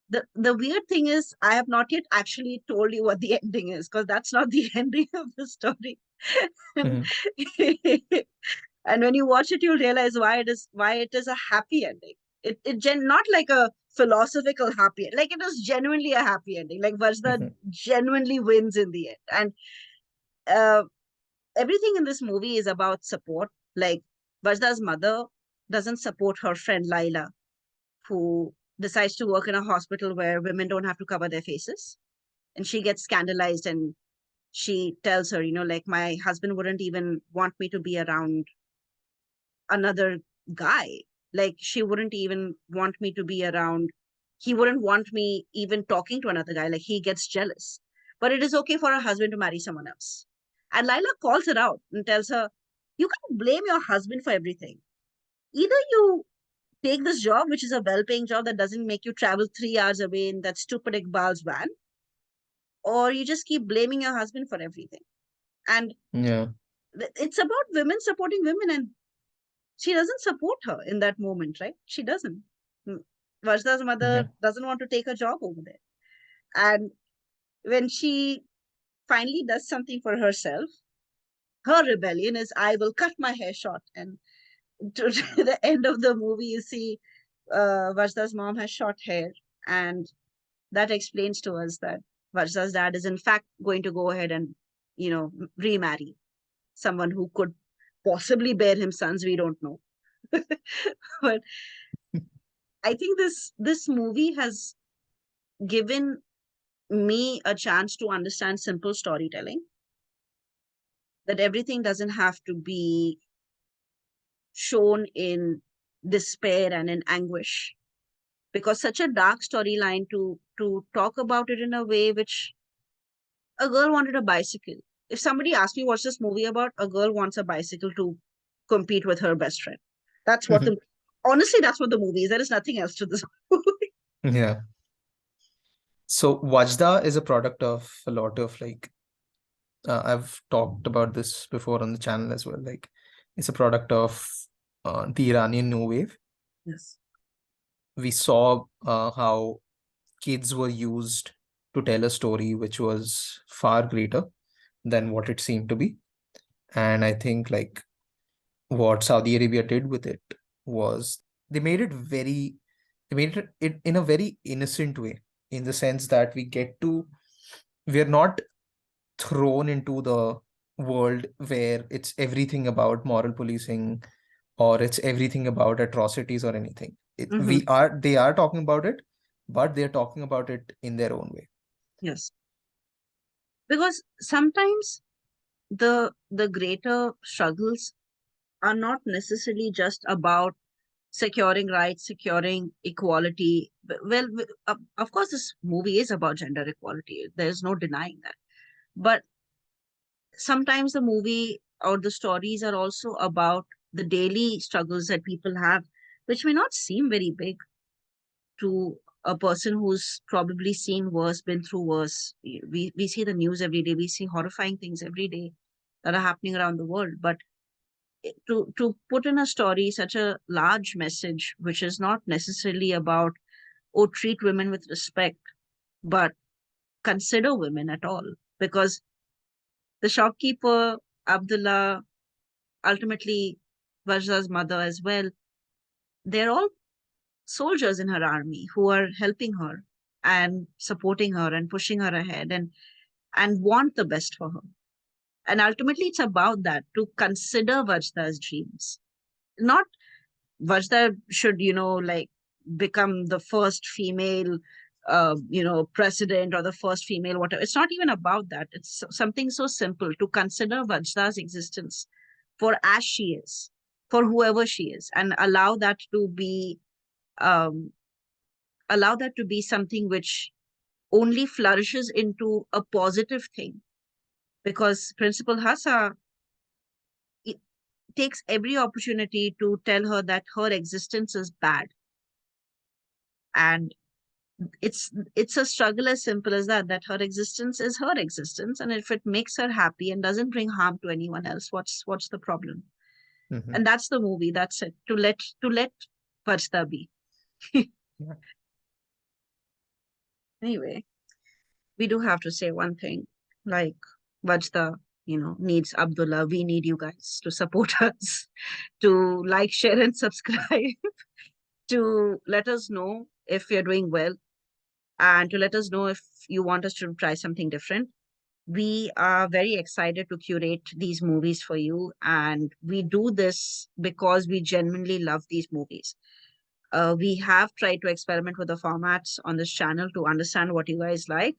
Speaker 1: the weird thing is I have not yet actually told you what the ending is, because that's not the ending of the story. and,
Speaker 2: Mhm.
Speaker 1: and when you watch it, you'll realize why it is a happy ending. Not like a philosophical happy, like it is genuinely a happy ending. Like, Vajda
Speaker 2: Mhm.
Speaker 1: genuinely wins in the end. And uh, everything in this movie is about support. Like, Vajda's mother doesn't support her friend Laila, who decides to work in a hospital where women don't have to cover their faces. And she gets scandalized, and she tells her, like, my husband wouldn't even want me to be around another guy. Like, she wouldn't even want me to be around. He wouldn't want me even talking to another guy. Like, he gets jealous. But it is okay for her husband to marry someone else. And Lila calls her out and tells her, you can't blame your husband for everything. Either you take this job, which is a well paying job that doesn't make you travel 3 hours away in that stupid Iqbal's van, or you just keep blaming your husband for everything. And
Speaker 2: Yeah.
Speaker 1: it's about women supporting women, and she doesn't support her in that moment, right? She doesn't. Mm. Vajda's mother
Speaker 2: Yeah.
Speaker 1: doesn't want to take a job over there. And when she finally does something for herself, her rebellion is, I will cut my hair short. And to the end of the movie, you see Vajda's mom has short hair. And that explains to us that Vajda's dad is, in fact, going to go ahead and, remarry someone who could possibly bear him sons. We don't know. But I think this movie has given me a chance to understand simple storytelling. that everything doesn't have to be shown in despair and in anguish, because such a dark storyline to talk about it in a way which a girl wanted a bicycle. If somebody asked me what's this movie about, a girl wants a bicycle to compete with her best friend. That's what the honestly, that's what the movie is. There is nothing else to this movie.
Speaker 2: Yeah. So Wajda is a product of a lot of like I've talked about this before on the channel as well. Like it's a product of the Iranian New Wave.
Speaker 1: Yes.
Speaker 2: We saw how kids were used to tell a story which was far greater than what it seemed to be. And I think like what Saudi Arabia did with it was they made it very, they made it in a very innocent way, in the sense that we're not thrown into the world where it's everything about moral policing or it's everything about atrocities or anything.
Speaker 1: Mm-hmm.
Speaker 2: They are talking about it, but they're talking about it in their own way.
Speaker 1: Yes. Because sometimes the greater struggles are not necessarily just about securing rights, securing equality. Well, of course, this movie is about gender equality. There's no denying that. But sometimes the movie or the stories are also about the daily struggles that people have, which may not seem very big to a person who's probably seen worse, been through worse. We see the news every day, we see horrifying things every day that are happening around the world. But to put in a story such a large message, which is not necessarily about, oh, treat women with respect, but consider women at all. Because the shopkeeper, Abdullah, ultimately Vajda's mother as well, they're all soldiers in her army who are helping her and supporting her and pushing her ahead and want the best for her. And ultimately, it's about that, to consider Vajda's dreams. Not Vajda should, like become the first female, president or the first female, whatever. It's not even about that. It's something so simple, to consider Vajda's existence for as she is, for whoever she is, and um, allow that to be something which only flourishes into a positive thing. Because Principal Hassa takes every opportunity to tell her that her existence is bad, and it's a struggle as simple as that her existence is her existence, and if it makes her happy and doesn't bring harm to anyone else, what's the problem?
Speaker 2: Mhm.
Speaker 1: And that's the movie. That's it. To let Vajda be.
Speaker 2: Yeah.
Speaker 1: Anyway, we do have to say one thing, like Vajda, needs Abdullah. We need you guys to support us, to like, share, and subscribe, to let us know if you're doing well, and to let us know if you want us to try something different. We are very excited to curate these movies for you, and we do this because we genuinely love these movies. We have tried to experiment with the formats on this channel to understand what you guys like.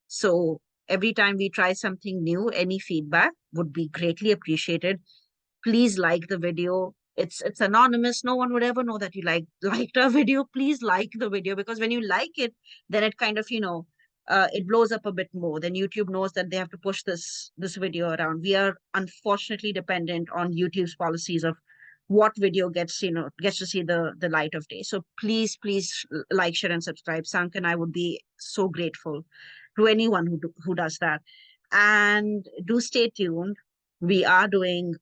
Speaker 1: So every time we try something new, any feedback would be greatly appreciated. Please like the video. It's anonymous. No one would ever know that you liked our video. Please like the video, because when you like it, then it kind of, it blows up a bit more. Then YouTube knows that they have to push this video around. We are unfortunately dependent on YouTube's policies of what video gets to see the light of day. So please like, share, and subscribe. Sank and I would be so grateful to anyone who does that. And do stay tuned. We are doing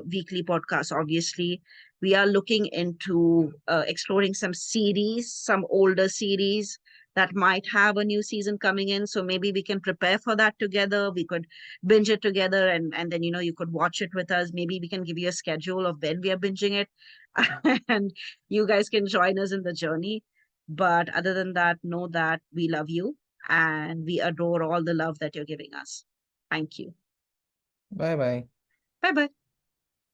Speaker 1: weekly podcasts, obviously. We are looking into exploring some series, some older series that might have a new season coming in. So maybe we can prepare for that together. We could binge it together, and then, you could watch it with us. Maybe we can give you a schedule of when we are binging it and you guys can join us in the journey. But other than that, know that we love you and we adore all the love that you're giving us. Thank you.
Speaker 2: Bye bye.
Speaker 1: Bye bye.